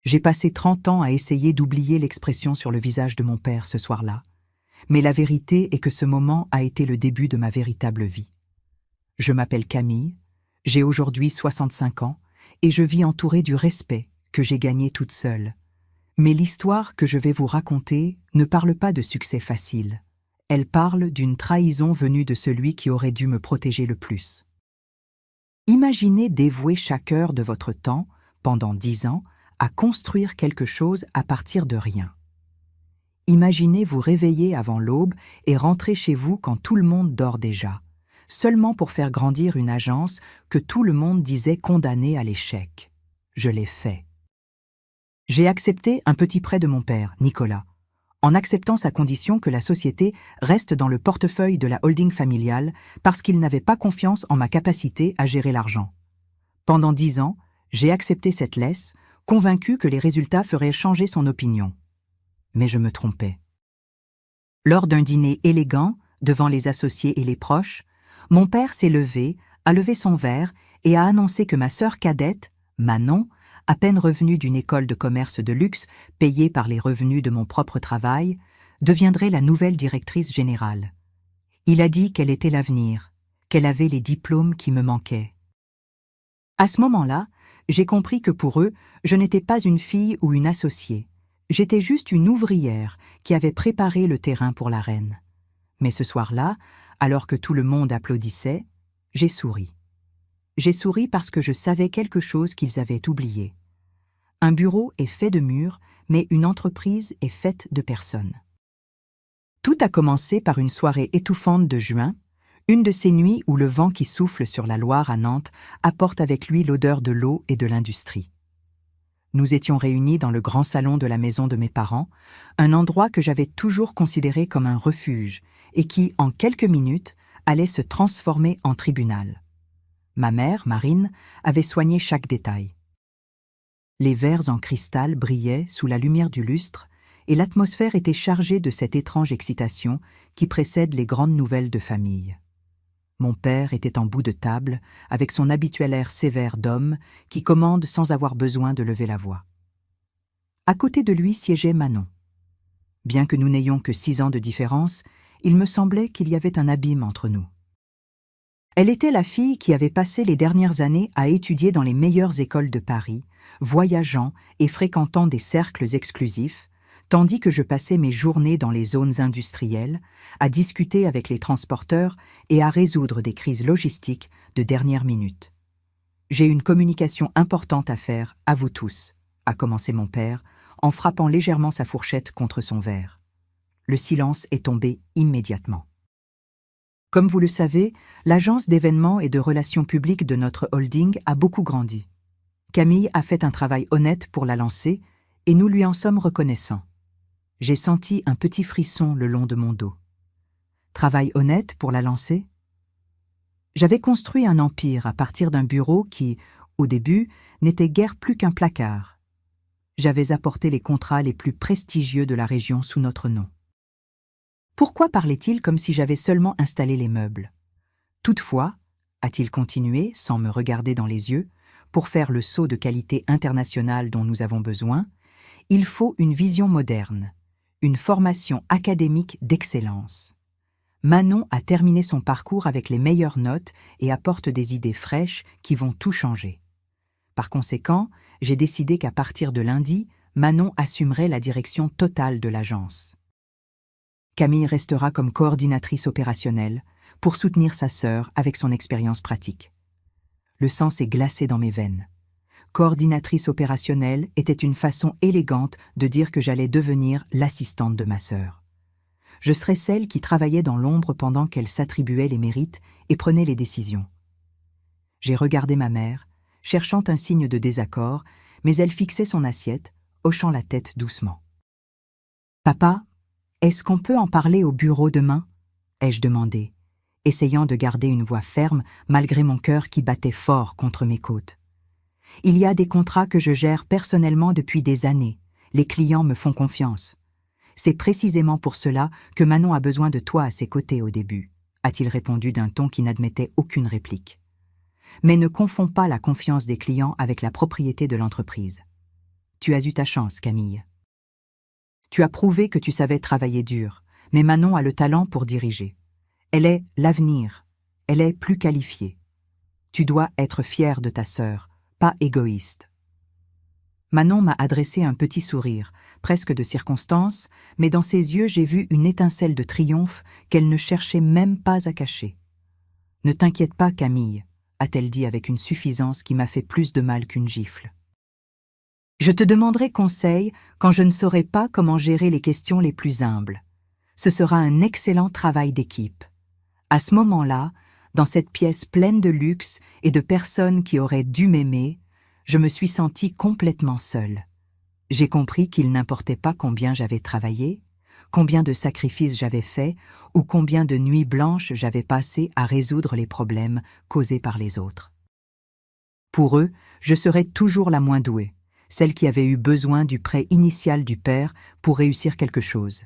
J'ai passé 30 ans à essayer d'oublier l'expression sur le visage de mon père ce soir-là, mais la vérité est que ce moment a été le début de ma véritable vie. Je m'appelle Camille, j'ai aujourd'hui 65 ans et je vis entourée du respect que j'ai gagné toute seule. Mais l'histoire que je vais vous raconter ne parle pas de succès facile. Elle parle d'une trahison venue de celui qui aurait dû me protéger le plus. Imaginez dévouer chaque heure de votre temps, pendant 10 ans, à construire quelque chose à partir de rien. Imaginez vous réveiller avant l'aube et rentrer chez vous quand tout le monde dort déjà, seulement pour faire grandir une agence que tout le monde disait condamnée à l'échec. Je l'ai fait. J'ai accepté un petit prêt de mon père, Nicolas, en acceptant sa condition que la société reste dans le portefeuille de la holding familiale parce qu'il n'avait pas confiance en ma capacité à gérer l'argent. Pendant 10 ans, j'ai accepté cette laisse, convaincu que les résultats feraient changer son opinion. Mais je me trompais. Lors d'un dîner élégant, devant les associés et les proches, mon père s'est levé, a levé son verre et a annoncé que ma sœur cadette, Manon, à peine revenue d'une école de commerce de luxe, payée par les revenus de mon propre travail, deviendrait la nouvelle directrice générale. Il a dit qu'elle était l'avenir, qu'elle avait les diplômes qui me manquaient. À ce moment-là, j'ai compris que pour eux, je n'étais pas une fille ou une associée. J'étais juste une ouvrière qui avait préparé le terrain pour la reine. Mais ce soir-là, alors que tout le monde applaudissait, j'ai souri. J'ai souri parce que je savais quelque chose qu'ils avaient oublié. Un bureau est fait de murs, mais une entreprise est faite de personnes. Tout a commencé par une soirée étouffante de juin, une de ces nuits où le vent qui souffle sur la Loire à Nantes apporte avec lui l'odeur de l'eau et de l'industrie. Nous étions réunis dans le grand salon de la maison de mes parents, un endroit que j'avais toujours considéré comme un refuge et qui, en quelques minutes, allait se transformer en tribunal. Ma mère, Marine, avait soigné chaque détail. Les verres en cristal brillaient sous la lumière du lustre et l'atmosphère était chargée de cette étrange excitation qui précède les grandes nouvelles de famille. Mon père était en bout de table, avec son habituel air sévère d'homme qui commande sans avoir besoin de lever la voix. À côté de lui siégeait Manon. Bien que nous n'ayons que 6 ans de différence, il me semblait qu'il y avait un abîme entre nous. Elle était la fille qui avait passé les dernières années à étudier dans les meilleures écoles de Paris, voyageant et fréquentant des cercles exclusifs, tandis que je passais mes journées dans les zones industrielles, à discuter avec les transporteurs et à résoudre des crises logistiques de dernière minute. « J'ai une communication importante à faire, à vous tous », a commencé mon père, en frappant légèrement sa fourchette contre son verre. Le silence est tombé immédiatement. Comme vous le savez, l'agence d'événements et de relations publiques de notre holding a beaucoup grandi. Camille a fait un travail honnête pour la lancer et nous lui en sommes reconnaissants. J'ai senti un petit frisson le long de mon dos. Travail honnête pour la lancer? J'avais construit un empire à partir d'un bureau qui, au début, n'était guère plus qu'un placard. J'avais apporté les contrats les plus prestigieux de la région sous notre nom. Pourquoi parlait-il comme si j'avais seulement installé les meubles? Toutefois, a-t-il continué, sans me regarder dans les yeux, pour faire le saut de qualité internationale dont nous avons besoin, il faut une vision moderne, une formation académique d'excellence. Manon a terminé son parcours avec les meilleures notes et apporte des idées fraîches qui vont tout changer. Par conséquent, j'ai décidé qu'à partir de lundi, Manon assumerait la direction totale de l'agence. Camille restera comme coordinatrice opérationnelle pour soutenir sa sœur avec son expérience pratique. Le sang s'est glacé dans mes veines. Coordinatrice opérationnelle était une façon élégante de dire que j'allais devenir l'assistante de ma sœur. Je serais celle qui travaillait dans l'ombre pendant qu'elle s'attribuait les mérites et prenait les décisions. J'ai regardé ma mère, cherchant un signe de désaccord, mais elle fixait son assiette, hochant la tête doucement. « Papa, est-ce qu'on peut en parler au bureau demain ?» ai-je demandé, essayant de garder une voix ferme malgré mon cœur qui battait fort contre mes côtes. Il y a des contrats que je gère personnellement depuis des années. Les clients me font confiance. C'est précisément pour cela que Manon a besoin de toi à ses côtés au début, a-t-il répondu d'un ton qui n'admettait aucune réplique. Mais ne confonds pas la confiance des clients avec la propriété de l'entreprise. Tu as eu ta chance, Camille. Tu as prouvé que tu savais travailler dur, mais Manon a le talent pour diriger. Elle est l'avenir. Elle est plus qualifiée. Tu dois être fière de ta sœur, pas égoïste. Manon m'a adressé un petit sourire, presque de circonstance, mais dans ses yeux j'ai vu une étincelle de triomphe qu'elle ne cherchait même pas à cacher. « Ne t'inquiète pas, Camille », a-t-elle dit avec une suffisance qui m'a fait plus de mal qu'une gifle. Je te demanderai conseil quand je ne saurai pas comment gérer les questions les plus humbles. Ce sera un excellent travail d'équipe. À ce moment-là, dans cette pièce pleine de luxe et de personnes qui auraient dû m'aimer, je me suis sentie complètement seule. J'ai compris qu'il n'importait pas combien j'avais travaillé, combien de sacrifices j'avais faits ou combien de nuits blanches j'avais passées à résoudre les problèmes causés par les autres. Pour eux, je serais toujours la moins douée, celle qui avait eu besoin du prêt initial du père pour réussir quelque chose.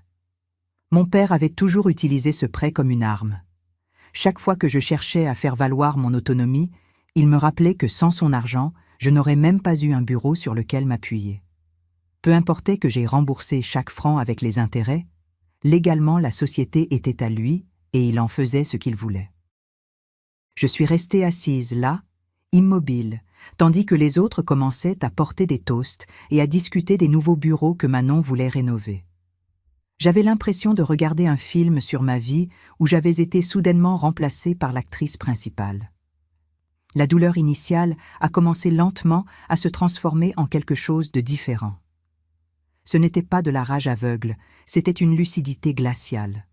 Mon père avait toujours utilisé ce prêt comme une arme. Chaque fois que je cherchais à faire valoir mon autonomie, il me rappelait que sans son argent, je n'aurais même pas eu un bureau sur lequel m'appuyer. Peu importait que j'aie remboursé chaque franc avec les intérêts, légalement la société était à lui et il en faisait ce qu'il voulait. Je suis restée assise là, immobile, tandis que les autres commençaient à porter des toasts et à discuter des nouveaux bureaux que Manon voulait rénover. J'avais l'impression de regarder un film sur ma vie où j'avais été soudainement remplacée par l'actrice principale. La douleur initiale a commencé lentement à se transformer en quelque chose de différent. Ce n'était pas de la rage aveugle, c'était une lucidité glaciale.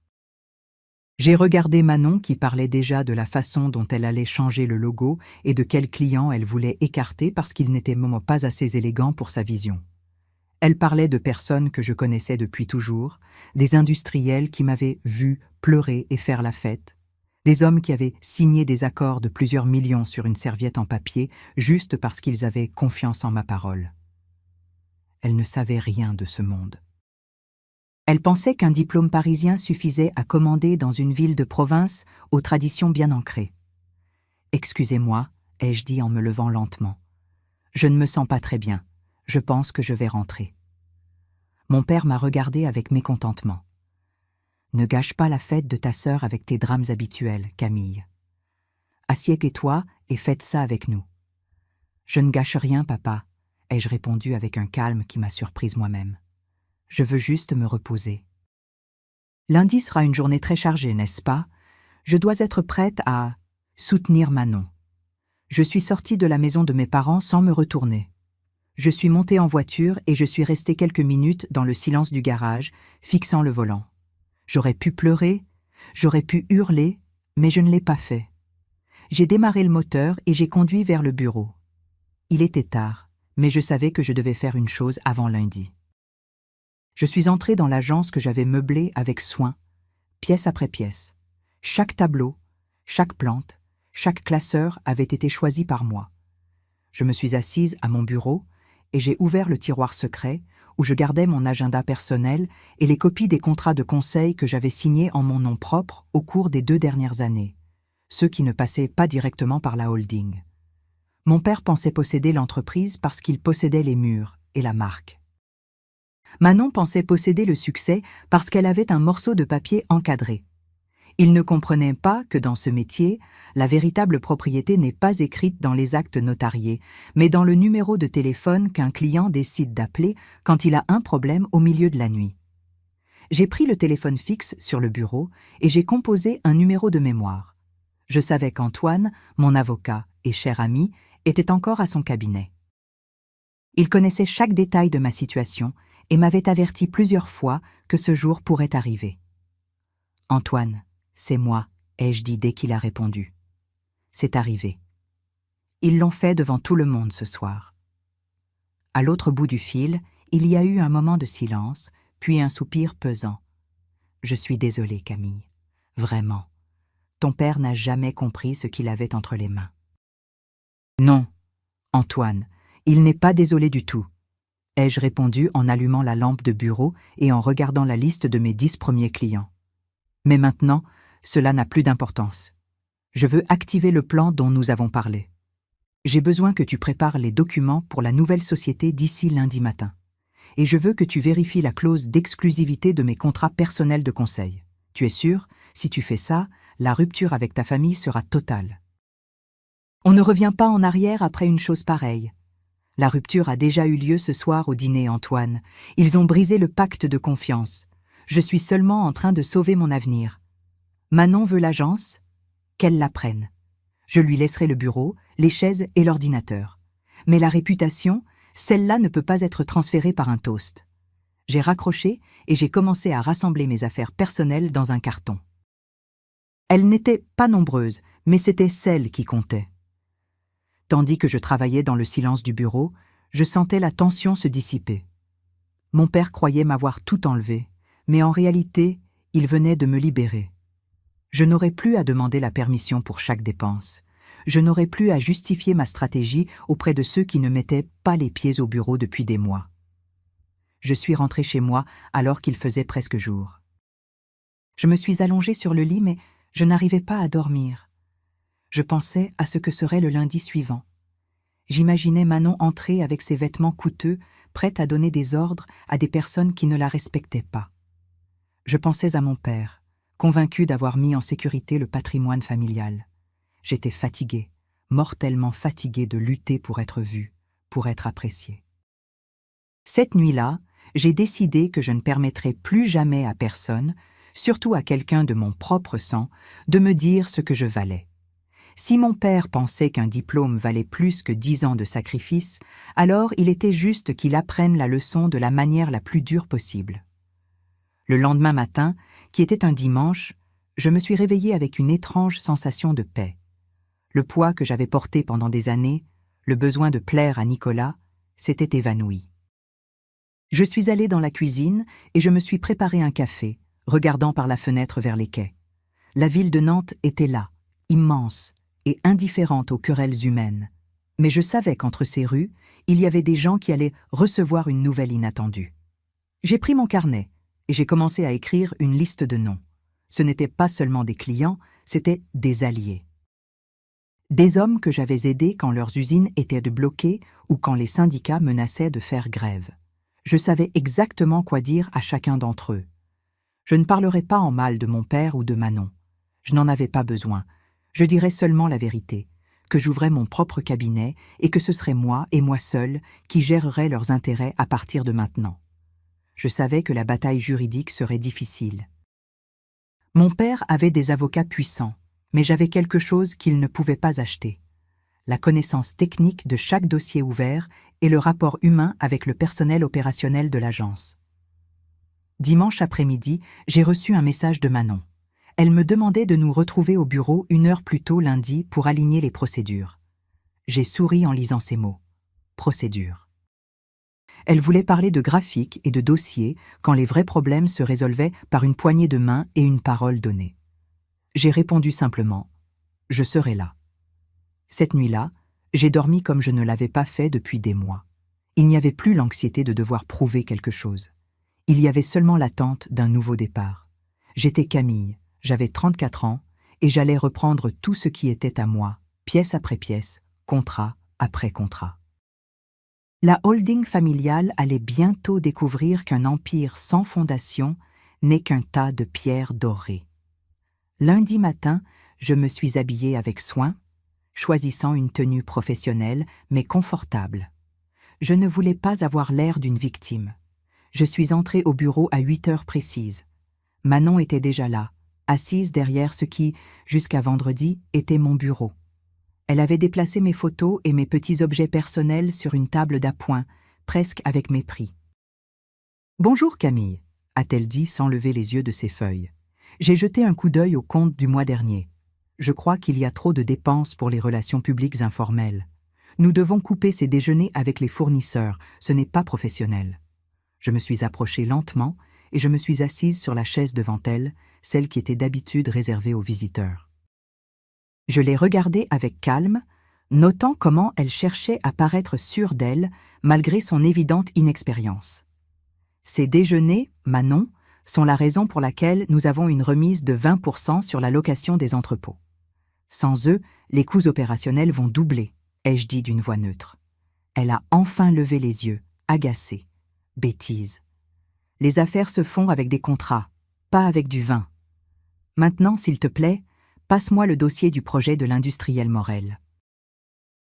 J'ai regardé Manon qui parlait déjà de la façon dont elle allait changer le logo et de quels clients elle voulait écarter parce qu'ils n'étaient pas assez élégants pour sa vision. Elle parlait de personnes que je connaissais depuis toujours, des industriels qui m'avaient vu pleurer et faire la fête, des hommes qui avaient signé des accords de plusieurs millions sur une serviette en papier juste parce qu'ils avaient confiance en ma parole. Elle ne savait rien de ce monde. Elle pensait qu'un diplôme parisien suffisait à commander dans une ville de province aux traditions bien ancrées. « Excusez-moi », ai-je dit en me levant lentement. « Je ne me sens pas très bien. Je pense que je vais rentrer. » Mon père m'a regardé avec mécontentement. « Ne gâche pas la fête de ta sœur avec tes drames habituels, Camille. Assieds-toi et faites ça avec nous. »« Je ne gâche rien, papa, » ai-je répondu avec un calme qui m'a surprise moi-même. « Je veux juste me reposer. » Lundi sera une journée très chargée, n'est-ce pas? Je dois être prête à soutenir Manon. Je suis sortie de la maison de mes parents sans me retourner. Je suis montée en voiture et je suis restée quelques minutes dans le silence du garage, fixant le volant. J'aurais pu pleurer, j'aurais pu hurler, mais je ne l'ai pas fait. J'ai démarré le moteur et j'ai conduit vers le bureau. Il était tard, mais je savais que je devais faire une chose avant lundi. Je suis entrée dans l'agence que j'avais meublée avec soin, pièce après pièce. Chaque tableau, chaque plante, chaque classeur avait été choisi par moi. Je me suis assise à mon bureau et j'ai ouvert le tiroir secret où je gardais mon agenda personnel et les copies des contrats de conseil que j'avais signés en mon nom propre au cours des 2 dernières années, ceux qui ne passaient pas directement par la holding. Mon père pensait posséder l'entreprise parce qu'il possédait les murs et la marque. Manon pensait posséder le succès parce qu'elle avait un morceau de papier encadré. Il ne comprenait pas que dans ce métier, la véritable propriété n'est pas écrite dans les actes notariés, mais dans le numéro de téléphone qu'un client décide d'appeler quand il a un problème au milieu de la nuit. J'ai pris le téléphone fixe sur le bureau et j'ai composé un numéro de mémoire. Je savais qu'Antoine, mon avocat et cher ami, était encore à son cabinet. Il connaissait chaque détail de ma situation et m'avait averti plusieurs fois que ce jour pourrait arriver. « Antoine, c'est moi », ai-je dit dès qu'il a répondu. C'est arrivé. Ils l'ont fait devant tout le monde ce soir. À l'autre bout du fil, il y a eu un moment de silence, puis un soupir pesant. Je suis désolée, Camille. Vraiment. Ton père n'a jamais compris ce qu'il avait entre les mains. Non, Antoine, il n'est pas désolé du tout, ai-je répondu en allumant la lampe de bureau et en regardant la liste de mes 10 premiers clients. Mais maintenant, cela n'a plus d'importance. Je veux activer le plan dont nous avons parlé. J'ai besoin que tu prépares les documents pour la nouvelle société d'ici lundi matin. Et je veux que tu vérifies la clause d'exclusivité de mes contrats personnels de conseil. Tu es sûr, si tu fais ça, la rupture avec ta famille sera totale. On ne revient pas en arrière après une chose pareille. La rupture a déjà eu lieu ce soir au dîner, Antoine. Ils ont brisé le pacte de confiance. Je suis seulement en train de sauver mon avenir. Manon veut l'agence, qu'elle la prenne. Je lui laisserai le bureau, les chaises et l'ordinateur. Mais la réputation, celle-là ne peut pas être transférée par un toast. J'ai raccroché et j'ai commencé à rassembler mes affaires personnelles dans un carton. Elles n'étaient pas nombreuses, mais c'était celles qui comptaient. Tandis que je travaillais dans le silence du bureau, je sentais la tension se dissiper. Mon père croyait m'avoir tout enlevé, mais en réalité, il venait de me libérer. Je n'aurais plus à demander la permission pour chaque dépense. Je n'aurais plus à justifier ma stratégie auprès de ceux qui ne mettaient pas les pieds au bureau depuis des mois. Je suis rentré chez moi alors qu'il faisait presque jour. Je me suis allongé sur le lit, mais je n'arrivais pas à dormir. Je pensais à ce que serait le lundi suivant. J'imaginais Manon entrer avec ses vêtements coûteux, prête à donner des ordres à des personnes qui ne la respectaient pas. Je pensais à mon père, convaincu d'avoir mis en sécurité le patrimoine familial. J'étais fatiguée, mortellement fatiguée de lutter pour être vue, pour être appréciée. Cette nuit-là, j'ai décidé que je ne permettrais plus jamais à personne, surtout à quelqu'un de mon propre sang, de me dire ce que je valais. Si mon père pensait qu'un diplôme valait plus que 10 ans de sacrifice, alors il était juste qu'il apprenne la leçon de la manière la plus dure possible. Le lendemain matin, qui était un dimanche, je me suis réveillée avec une étrange sensation de paix. Le poids que j'avais porté pendant des années, le besoin de plaire à Nicolas, s'était évanoui. Je suis allée dans la cuisine et je me suis préparé un café, regardant par la fenêtre vers les quais. La ville de Nantes était là, immense et indifférente aux querelles humaines. Mais je savais qu'entre ces rues, il y avait des gens qui allaient recevoir une nouvelle inattendue. J'ai pris mon carnet et j'ai commencé à écrire une liste de noms. Ce n'étaient pas seulement des clients, c'étaient des alliés. Des hommes que j'avais aidés quand leurs usines étaient bloquées ou quand les syndicats menaçaient de faire grève. Je savais exactement quoi dire à chacun d'entre eux. Je ne parlerai pas en mal de mon père ou de Manon. Je n'en avais pas besoin. Je dirais seulement la vérité, que j'ouvrais mon propre cabinet et que ce serait moi et moi seul qui gérerais leurs intérêts à partir de maintenant. Je savais que la bataille juridique serait difficile. Mon père avait des avocats puissants, mais j'avais quelque chose qu'il ne pouvait pas acheter. La connaissance technique de chaque dossier ouvert et le rapport humain avec le personnel opérationnel de l'agence. Dimanche après-midi, j'ai reçu un message de Manon. Elle me demandait de nous retrouver au bureau 1 heure plus tôt lundi pour aligner les procédures. J'ai souri en lisant ces mots. Procédure. Elle voulait parler de graphiques et de dossiers quand les vrais problèmes se résolvaient par une poignée de main et une parole donnée. J'ai répondu simplement « Je serai là ». Cette nuit-là, j'ai dormi comme je ne l'avais pas fait depuis des mois. Il n'y avait plus l'anxiété de devoir prouver quelque chose. Il y avait seulement l'attente d'un nouveau départ. J'étais Camille, j'avais 34 ans, et j'allais reprendre tout ce qui était à moi, pièce après pièce, contrat après contrat. La holding familiale allait bientôt découvrir qu'un empire sans fondation n'est qu'un tas de pierres dorées. Lundi matin, je me suis habillée avec soin, choisissant une tenue professionnelle mais confortable. Je ne voulais pas avoir l'air d'une victime. Je suis entrée au bureau à 8 heures précises. Manon était déjà là, assise derrière ce qui, jusqu'à vendredi, était mon bureau. Elle avait déplacé mes photos et mes petits objets personnels sur une table d'appoint, presque avec mépris. « Bonjour Camille », a-t-elle dit sans lever les yeux de ses feuilles. J'ai jeté un coup d'œil au compte du mois dernier. Je crois qu'il y a trop de dépenses pour les relations publiques informelles. Nous devons couper ces déjeuners avec les fournisseurs, ce n'est pas professionnel. Je me suis approchée lentement et je me suis assise sur la chaise devant elle, celle qui était d'habitude réservée aux visiteurs. Je l'ai regardée avec calme, notant comment elle cherchait à paraître sûre d'elle malgré son évidente inexpérience. Ces déjeuners, Manon, sont la raison pour laquelle nous avons une remise de 20% sur la location des entrepôts. Sans eux, les coûts opérationnels vont doubler, ai-je dit d'une voix neutre. Elle a enfin levé les yeux, agacée. Bêtise. Les affaires se font avec des contrats, pas avec du vin. Maintenant, s'il te plaît, passe-moi le dossier du projet de l'industriel Morel.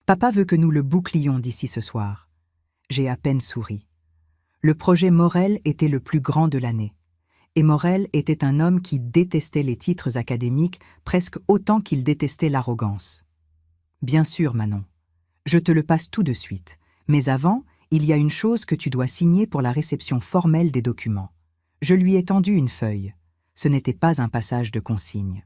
Papa veut que nous le bouclions d'ici ce soir. J'ai à peine souri. Le projet Morel était le plus grand de l'année. Et Morel était un homme qui détestait les titres académiques presque autant qu'il détestait l'arrogance. Bien sûr, Manon. Je te le passe tout de suite. Mais avant, il y a une chose que tu dois signer pour la réception formelle des documents. Je lui ai tendu une feuille. Ce n'était pas un passage de consigne.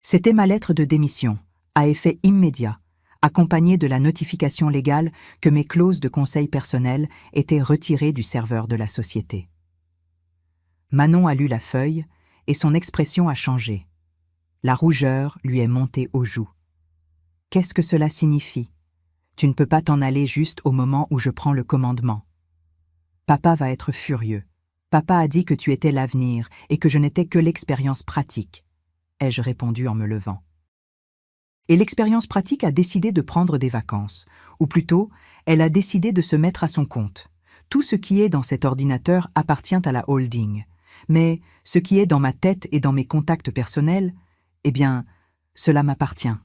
C'était ma lettre de démission, à effet immédiat, accompagnée de la notification légale que mes clauses de conseil personnel étaient retirées du serveur de la société. Manon a lu la feuille et son expression a changé. La rougeur lui est montée aux joues. Qu'est-ce que cela signifie? Tu ne peux pas t'en aller juste au moment où je prends le commandement. Papa va être furieux. Papa a dit que tu étais l'avenir et que je n'étais que l'expérience pratique, ai-je répondu en me levant. Et l'expérience pratique a décidé de prendre des vacances, ou plutôt, elle a décidé de se mettre à son compte. Tout ce qui est dans cet ordinateur appartient à la holding, mais ce qui est dans ma tête et dans mes contacts personnels, eh bien, cela m'appartient.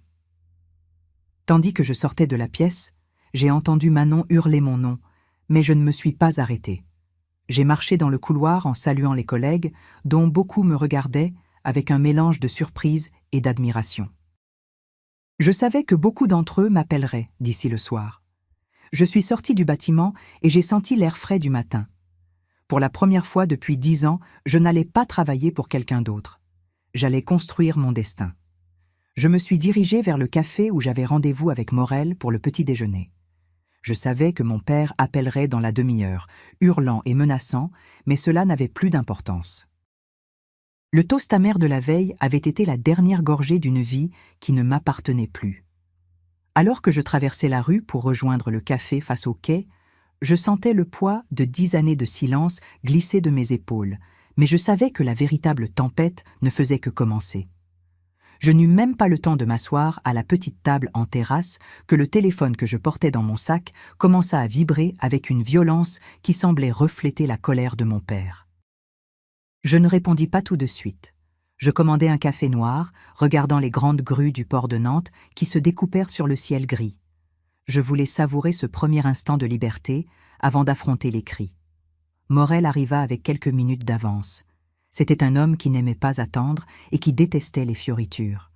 Tandis que je sortais de la pièce, j'ai entendu Manon hurler mon nom, mais je ne me suis pas arrêtée. J'ai marché dans le couloir en saluant les collègues, dont beaucoup me regardaient avec un mélange de surprise et d'admiration. Je savais que beaucoup d'entre eux m'appelleraient d'ici le soir. Je suis sortie du bâtiment et j'ai senti l'air frais du matin. Pour la première fois depuis 10 ans, je n'allais pas travailler pour quelqu'un d'autre. J'allais construire mon destin. Je me suis dirigée vers le café où j'avais rendez-vous avec Morel pour le petit déjeuner. Je savais que mon père appellerait dans la demi-heure, hurlant et menaçant, mais cela n'avait plus d'importance. Le toast amer de la veille avait été la dernière gorgée d'une vie qui ne m'appartenait plus. Alors que je traversais la rue pour rejoindre le café face au quai, je sentais le poids de 10 années de silence glisser de mes épaules, mais je savais que la véritable tempête ne faisait que commencer. Je n'eus même pas le temps de m'asseoir à la petite table en terrasse que le téléphone que je portais dans mon sac commença à vibrer avec une violence qui semblait refléter la colère de mon père. Je ne répondis pas tout de suite. Je commandai un café noir, regardant les grandes grues du port de Nantes qui se découpèrent sur le ciel gris. Je voulais savourer ce premier instant de liberté avant d'affronter les cris. Morel arriva avec quelques minutes d'avance. C'était un homme qui n'aimait pas attendre et qui détestait les fioritures.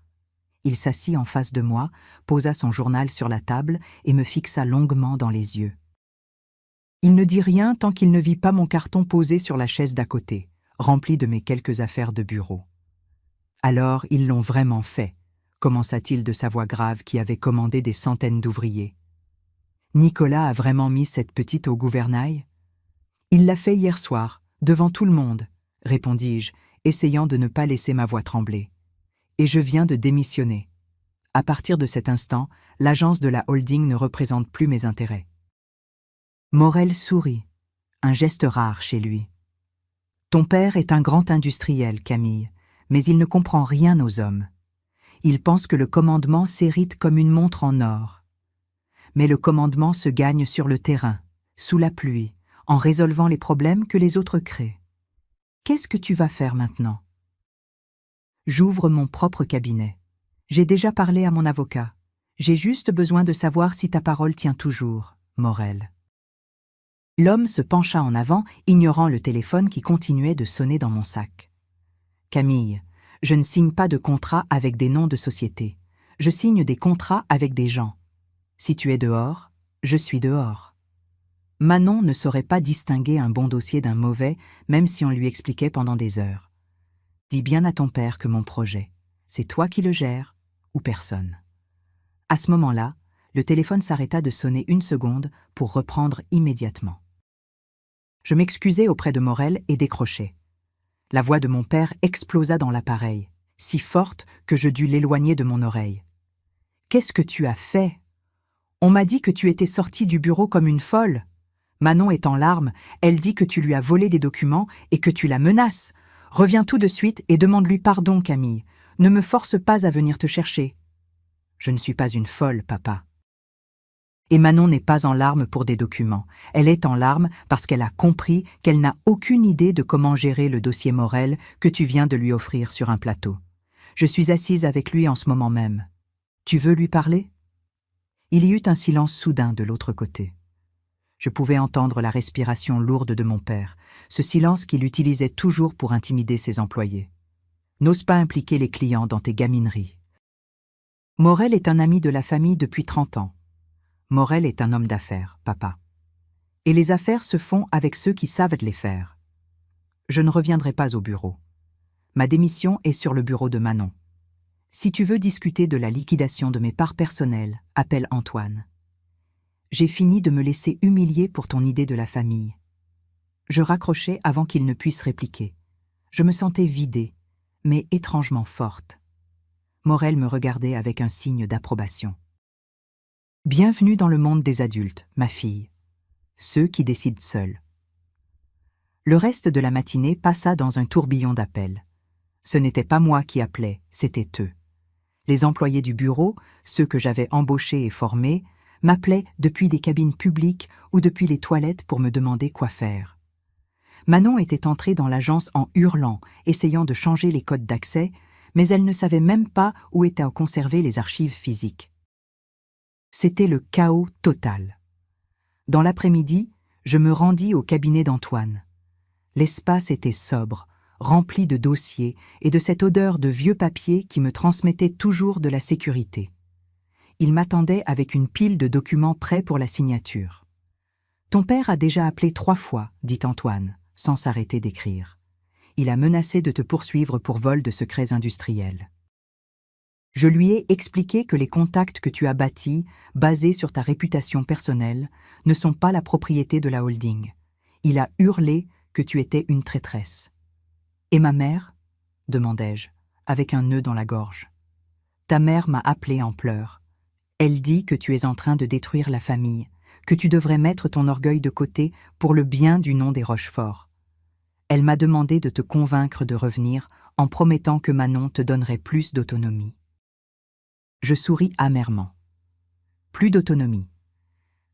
Il s'assit en face de moi, posa son journal sur la table et me fixa longuement dans les yeux. Il ne dit rien tant qu'il ne vit pas mon carton posé sur la chaise d'à côté, rempli de mes quelques affaires de bureau. « Alors, ils l'ont vraiment fait », commença-t-il de sa voix grave qui avait commandé des centaines d'ouvriers. « Nicolas a vraiment mis cette petite au gouvernail ?»« Il l'a fait hier soir, devant tout le monde, » répondis-je, essayant de ne pas laisser ma voix trembler. « Et je viens de démissionner. À partir de cet instant, l'agence de la holding ne représente plus mes intérêts. » Morel sourit, un geste rare chez lui. « Ton père est un grand industriel, Camille, mais il ne comprend rien aux hommes. Il pense que le commandement s'hérite comme une montre en or. Mais le commandement se gagne sur le terrain, sous la pluie, en résolvant les problèmes que les autres créent. Qu'est-ce que tu vas faire maintenant ? » J'ouvre mon propre cabinet. J'ai déjà parlé à mon avocat. J'ai juste besoin de savoir si ta parole tient toujours, Morel. L'homme se pencha en avant, ignorant le téléphone qui continuait de sonner dans mon sac. Camille, je ne signe pas de contrat avec des noms de société. Je signe des contrats avec des gens. Si tu es dehors, je suis dehors. Manon ne saurait pas distinguer un bon dossier d'un mauvais, même si on lui expliquait pendant des heures. Dis bien à ton père que mon projet, c'est toi qui le gères ou personne. À ce moment-là, le téléphone s'arrêta de sonner 1 seconde pour reprendre immédiatement. Je m'excusai auprès de Morel et décrochai. La voix de mon père explosa dans l'appareil, si forte que je dus l'éloigner de mon oreille. « Qu'est-ce que tu as fait ? On m'a dit que tu étais sortie du bureau comme une folle. Manon est en larmes, elle dit que tu lui as volé des documents et que tu la menaces. Reviens tout de suite et demande-lui pardon, Camille. Ne me force pas à venir te chercher. » « Je ne suis pas une folle, papa. Et Manon n'est pas en larmes pour des documents. Elle est en larmes parce qu'elle a compris qu'elle n'a aucune idée de comment gérer le dossier Morel que tu viens de lui offrir sur un plateau. Je suis assise avec lui en ce moment même. Tu veux lui parler ? Il y eut un silence soudain de l'autre côté. Je pouvais entendre la respiration lourde de mon père, ce silence qu'il utilisait toujours pour intimider ses employés. N'ose pas impliquer les clients dans tes gamineries. Morel est un ami de la famille depuis 30 ans. Morel est un homme d'affaires, papa. Et les affaires se font avec ceux qui savent les faire. Je ne reviendrai pas au bureau. Ma démission est sur le bureau de Manon. Si tu veux discuter de la liquidation de mes parts personnelles, appelle Antoine. J'ai fini de me laisser humilier pour ton idée de la famille. Je raccrochai avant qu'il ne puisse répliquer. Je me sentais vidée, mais étrangement forte. Morel me regardait avec un signe d'approbation. Bienvenue dans le monde des adultes, ma fille. Ceux qui décident seuls. Le reste de la matinée passa dans un tourbillon d'appels. Ce n'était pas moi qui appelais, c'était eux. Les employés du bureau, ceux que j'avais embauchés et formés, m'appelaient depuis des cabines publiques ou depuis les toilettes pour me demander quoi faire. Manon était entrée dans l'agence en hurlant, essayant de changer les codes d'accès, mais elle ne savait même pas où étaient conservées les archives physiques. C'était le chaos total. Dans l'après-midi, je me rendis au cabinet d'Antoine. L'espace était sobre, rempli de dossiers et de cette odeur de vieux papier qui me transmettait toujours de la sécurité. Il m'attendait avec une pile de documents prêts pour la signature. « Ton père a déjà appelé 3 fois, dit Antoine, sans s'arrêter d'écrire. Il a menacé de te poursuivre pour vol de secrets industriels. Je lui ai expliqué que les contacts que tu as bâtis, basés sur ta réputation personnelle, ne sont pas la propriété de la holding. Il a hurlé que tu étais une traîtresse. « Et ma mère ?» demandai-je, avec un nœud dans la gorge. « Ta mère m'a appelé en pleurs. Elle dit que tu es en train de détruire la famille, que tu devrais mettre ton orgueil de côté pour le bien du nom des Rochefort. Elle m'a demandé de te convaincre de revenir en promettant que Manon te donnerait plus d'autonomie. » Je souris amèrement. Plus d'autonomie.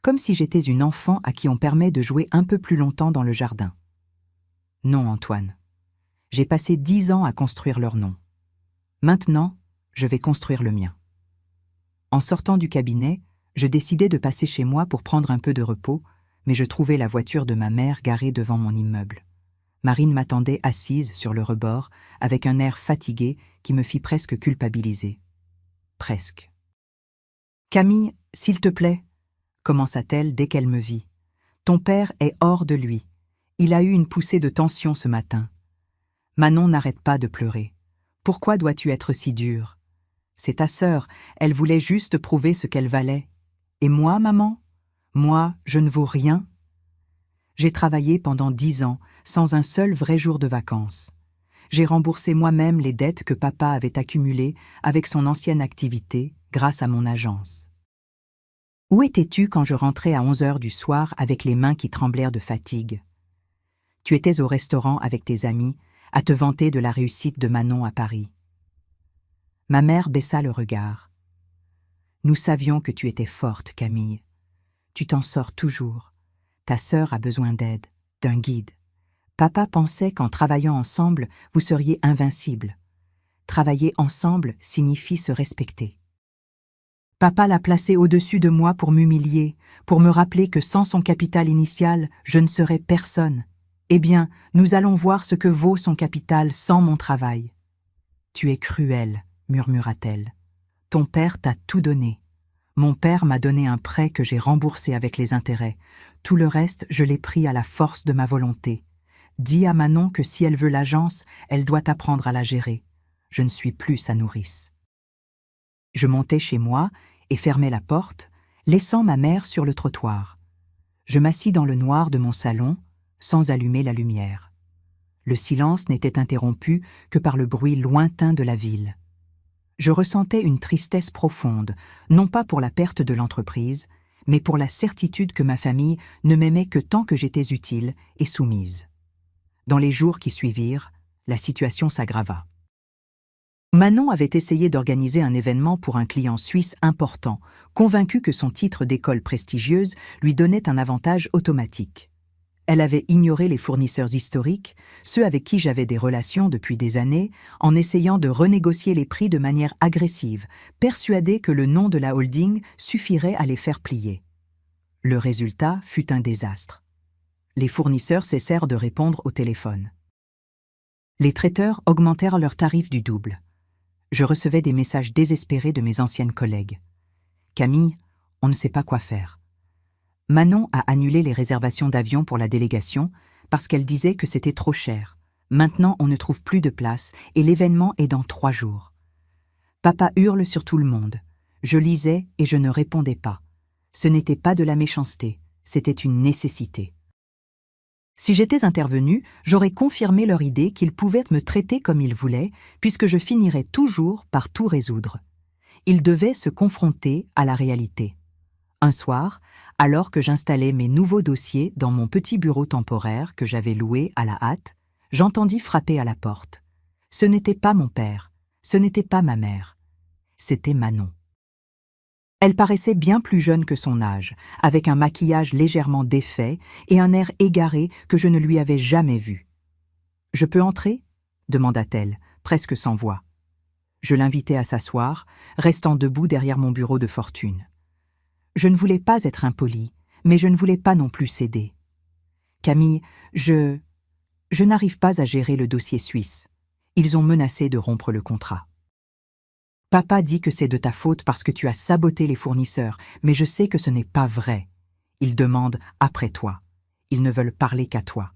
Comme si j'étais une enfant à qui on permet de jouer un peu plus longtemps dans le jardin. Non, Antoine. J'ai passé 10 ans à construire leur nom. Maintenant, je vais construire le mien. En sortant du cabinet, je décidai de passer chez moi pour prendre un peu de repos, mais je trouvai la voiture de ma mère garée devant mon immeuble. Marine m'attendait assise sur le rebord, avec un air fatigué qui me fit presque culpabiliser. Presque. « Camille, s'il te plaît, » commença-t-elle dès qu'elle me vit. « Ton père est hors de lui. Il a eu une poussée de tension ce matin. Manon n'arrête pas de pleurer. Pourquoi dois-tu être si dure? C'est ta sœur, elle voulait juste prouver ce qu'elle valait. Et moi, maman? Moi, je ne vaux rien. J'ai travaillé pendant 10 ans, sans un seul vrai jour de vacances. J'ai remboursé moi-même les dettes que papa avait accumulées avec son ancienne activité grâce à mon agence. Où étais-tu quand je rentrais à 11 heures du soir avec les mains qui tremblèrent de fatigue? Tu étais au restaurant avec tes amis, à te vanter de la réussite de Manon à Paris. Ma mère baissa le regard. Nous savions que tu étais forte, Camille. Tu t'en sors toujours. Ta sœur a besoin d'aide, d'un guide. Papa pensait qu'en travaillant ensemble, vous seriez invincibles. Travailler ensemble signifie se respecter. Papa l'a placé au-dessus de moi pour m'humilier, pour me rappeler que sans son capital initial, je ne serais personne. Eh bien, nous allons voir ce que vaut son capital sans mon travail. Tu es cruelle, murmura-t-elle. Ton père t'a tout donné. Mon père m'a donné un prêt que j'ai remboursé avec les intérêts. Tout le reste, je l'ai pris à la force de ma volonté. Dis à Manon que si elle veut l'agence, elle doit apprendre à la gérer. Je ne suis plus sa nourrice. Je montai chez moi et fermai la porte, laissant ma mère sur le trottoir. Je m'assis dans le noir de mon salon, sans allumer la lumière. Le silence n'était interrompu que par le bruit lointain de la ville. Je ressentais une tristesse profonde, non pas pour la perte de l'entreprise, mais pour la certitude que ma famille ne m'aimait que tant que j'étais utile et soumise. Dans les jours qui suivirent, la situation s'aggrava. Manon avait essayé d'organiser un événement pour un client suisse important, convaincu que son titre d'école prestigieuse lui donnait un avantage automatique. Elle avait ignoré les fournisseurs historiques, ceux avec qui j'avais des relations depuis des années, en essayant de renégocier les prix de manière agressive, persuadée que le nom de la holding suffirait à les faire plier. Le résultat fut un désastre. Les fournisseurs cessèrent de répondre au téléphone. Les traiteurs augmentèrent leurs tarifs du double. Je recevais des messages désespérés de mes anciennes collègues. « Camille, on ne sait pas quoi faire. » Manon a annulé les réservations d'avion pour la délégation parce qu'elle disait que c'était trop cher. Maintenant, on ne trouve plus de place et l'événement est dans 3 jours. Papa hurle sur tout le monde. Je lisais et je ne répondais pas. Ce n'était pas de la méchanceté, c'était une nécessité. Si j'étais intervenue, j'aurais confirmé leur idée qu'ils pouvaient me traiter comme ils voulaient, puisque je finirais toujours par tout résoudre. Ils devaient se confronter à la réalité. Un soir, alors que j'installais mes nouveaux dossiers dans mon petit bureau temporaire que j'avais loué à la hâte, j'entendis frapper à la porte. Ce n'était pas mon père, ce n'était pas ma mère, c'était Manon. Elle paraissait bien plus jeune que son âge, avec un maquillage légèrement défait et un air égaré que je ne lui avais jamais vu. « Je peux entrer » demanda-t-elle, presque sans voix. Je l'invitai à s'asseoir, restant debout derrière mon bureau de fortune. Je ne voulais pas être impolie, mais je ne voulais pas non plus céder. « Camille, je n'arrive pas à gérer le dossier suisse. Ils ont menacé de rompre le contrat. » Papa dit que c'est de ta faute parce que tu as saboté les fournisseurs, mais je sais que ce n'est pas vrai. Ils demandent après toi. Ils ne veulent parler qu'à toi.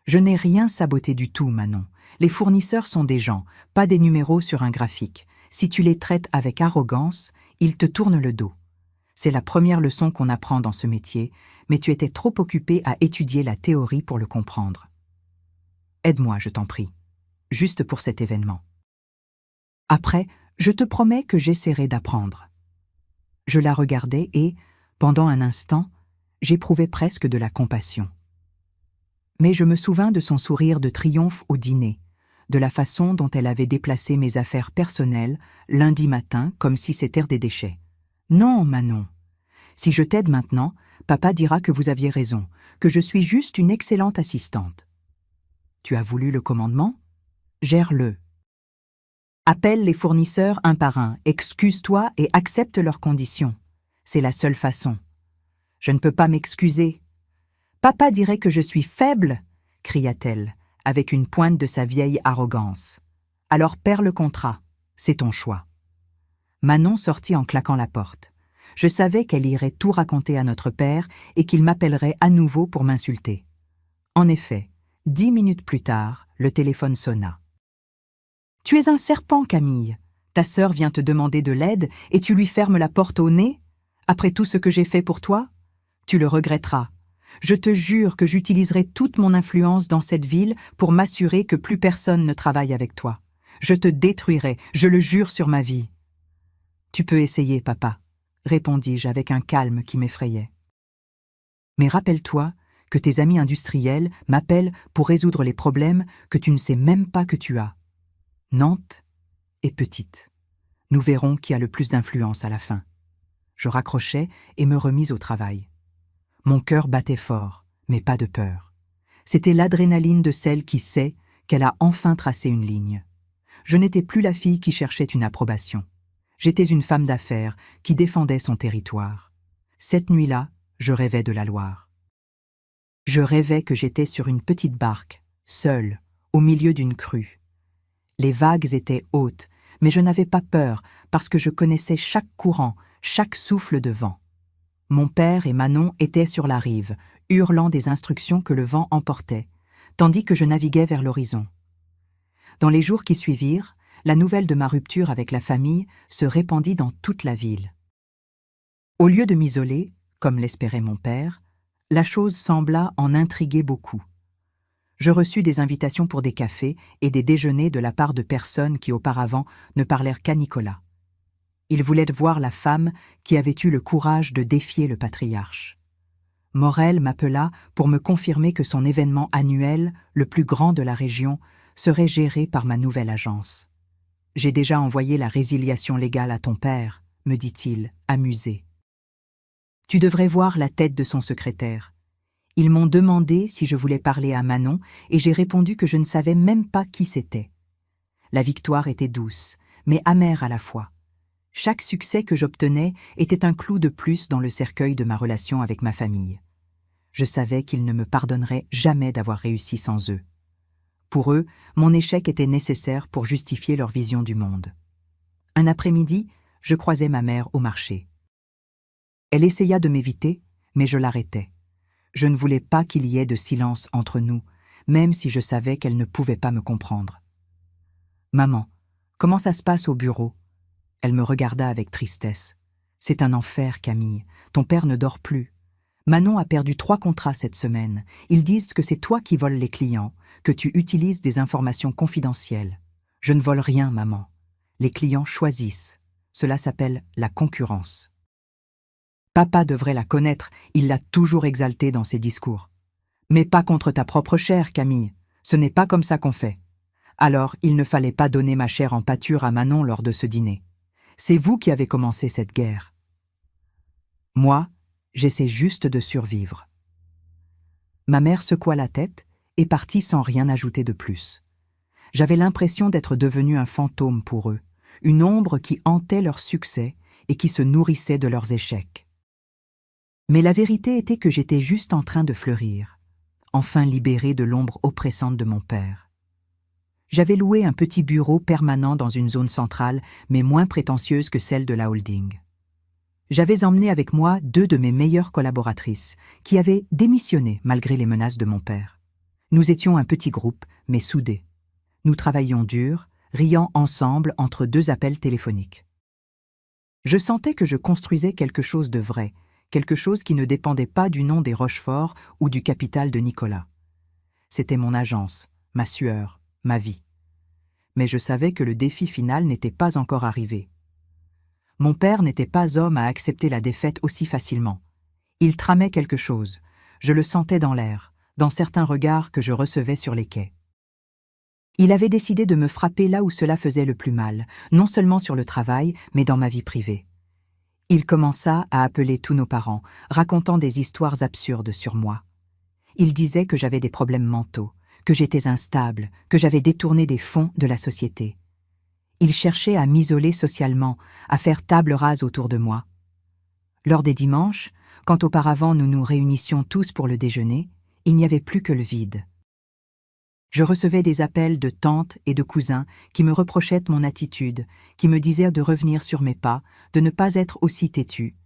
Je n'ai rien saboté du tout, Manon. Les fournisseurs sont des gens, pas des numéros sur un graphique. Si tu les traites avec arrogance, ils te tournent le dos. C'est la première leçon qu'on apprend dans ce métier, mais tu étais trop occupé à étudier la théorie pour le comprendre. Aide-moi, je t'en prie, juste pour cet événement. Après, je te promets que j'essaierai d'apprendre. Je la regardais et, pendant un instant, j'éprouvais presque de la compassion. Mais je me souvins de son sourire de triomphe au dîner, de la façon dont elle avait déplacé mes affaires personnelles lundi matin comme si c'était des déchets. Non, Manon. Si je t'aide maintenant, papa dira que vous aviez raison, que je suis juste une excellente assistante. Tu as voulu le commandement? Gère-le. Appelle les fournisseurs un par un, excuse-toi et accepte leurs conditions. C'est la seule façon. Je ne peux pas m'excuser. Papa dirait que je suis faible, cria-t-elle, avec une pointe de sa vieille arrogance. Alors perds le contrat, c'est ton choix. Manon sortit en claquant la porte. Je savais qu'elle irait tout raconter à notre père et qu'il m'appellerait à nouveau pour m'insulter. En effet, 10 minutes plus tard, le téléphone sonna. « Tu es un serpent, Camille. Ta sœur vient te demander de l'aide et tu lui fermes la porte au nez? Après tout ce que j'ai fait pour toi? Tu le regretteras. Je te jure que j'utiliserai toute mon influence dans cette ville pour m'assurer que plus personne ne travaille avec toi. Je te détruirai, je le jure sur ma vie. »« Tu peux essayer, papa, » répondis-je avec un calme qui m'effrayait. « Mais rappelle-toi que tes amis industriels m'appellent pour résoudre les problèmes que tu ne sais même pas que tu as. Nantes est petite. Nous verrons qui a le plus d'influence à la fin. » Je raccrochai et me remis au travail. Mon cœur battait fort, mais pas de peur. C'était l'adrénaline de celle qui sait qu'elle a enfin tracé une ligne. Je n'étais plus la fille qui cherchait une approbation. J'étais une femme d'affaires qui défendait son territoire. Cette nuit-là, je rêvais de la Loire. Je rêvais que j'étais sur une petite barque, seule, au milieu d'une crue. Les vagues étaient hautes, mais je n'avais pas peur parce que je connaissais chaque courant, chaque souffle de vent. Mon père et Manon étaient sur la rive, hurlant des instructions que le vent emportait, tandis que je naviguais vers l'horizon. Dans les jours qui suivirent, la nouvelle de ma rupture avec la famille se répandit dans toute la ville. Au lieu de m'isoler, comme l'espérait mon père, la chose sembla en intriguer beaucoup. Je reçus des invitations pour des cafés et des déjeuners de la part de personnes qui auparavant ne parlèrent qu'à Nicolas. Ils voulaient voir la femme qui avait eu le courage de défier le patriarche. Morel m'appela pour me confirmer que son événement annuel, le plus grand de la région, serait géré par ma nouvelle agence. J'ai déjà envoyé la résiliation légale à ton père, me dit-il, amusé. Tu devrais voir la tête de son secrétaire. Ils m'ont demandé si je voulais parler à Manon et j'ai répondu que je ne savais même pas qui c'était. La victoire était douce, mais amère à la fois. Chaque succès que j'obtenais était un clou de plus dans le cercueil de ma relation avec ma famille. Je savais qu'ils ne me pardonneraient jamais d'avoir réussi sans eux. Pour eux, mon échec était nécessaire pour justifier leur vision du monde. Un après-midi, je croisai ma mère au marché. Elle essaya de m'éviter, mais je l'arrêtai. Je ne voulais pas qu'il y ait de silence entre nous, même si je savais qu'elle ne pouvait pas me comprendre. « Maman, comment ça se passe au bureau ?» Elle me regarda avec tristesse. « C'est un enfer, Camille. Ton père ne dort plus. Manon a perdu 3 contrats cette semaine. Ils disent que c'est toi qui voles les clients, que tu utilises des informations confidentielles. Je ne vole rien, maman. Les clients choisissent. Cela s'appelle la concurrence. Papa devrait la connaître, il l'a toujours exaltée dans ses discours. Mais pas contre ta propre chair, Camille. Ce n'est pas comme ça qu'on fait. Alors, il ne fallait pas donner ma chair en pâture à Manon lors de ce dîner. C'est vous qui avez commencé cette guerre. Moi, j'essaie juste de survivre. » Ma mère secoua la tête et partit sans rien ajouter de plus. J'avais l'impression d'être devenu un fantôme pour eux, une ombre qui hantait leur succès et qui se nourrissait de leurs échecs. Mais la vérité était que j'étais juste en train de fleurir, enfin libéré de l'ombre oppressante de mon père. J'avais loué un petit bureau permanent dans une zone centrale, mais moins prétentieuse que celle de la holding. J'avais emmené avec moi 2 de mes meilleures collaboratrices, qui avaient démissionné malgré les menaces de mon père. Nous étions un petit groupe, mais soudés. Nous travaillions dur, riant ensemble entre 2 appels téléphoniques. Je sentais que je construisais quelque chose de vrai, quelque chose qui ne dépendait pas du nom des Rochefort ou du capital de Nicolas. C'était mon agence, ma sueur, ma vie. Mais je savais que le défi final n'était pas encore arrivé. Mon père n'était pas homme à accepter la défaite aussi facilement. Il tramait quelque chose. Je le sentais dans l'air, dans certains regards que je recevais sur les quais. Il avait décidé de me frapper là où cela faisait le plus mal, non seulement sur le travail, mais dans ma vie privée. Il commença à appeler tous nos parents, racontant des histoires absurdes sur moi. Il disait que j'avais des problèmes mentaux, que j'étais instable, que j'avais détourné des fonds de la société. Il cherchait à m'isoler socialement, à faire table rase autour de moi. Lors des dimanches, quand auparavant nous nous réunissions tous pour le déjeuner, il n'y avait plus que le vide. Je recevais des appels de tantes et de cousins qui me reprochaient mon attitude, qui me disaient de revenir sur mes pas, de ne pas être aussi têtu.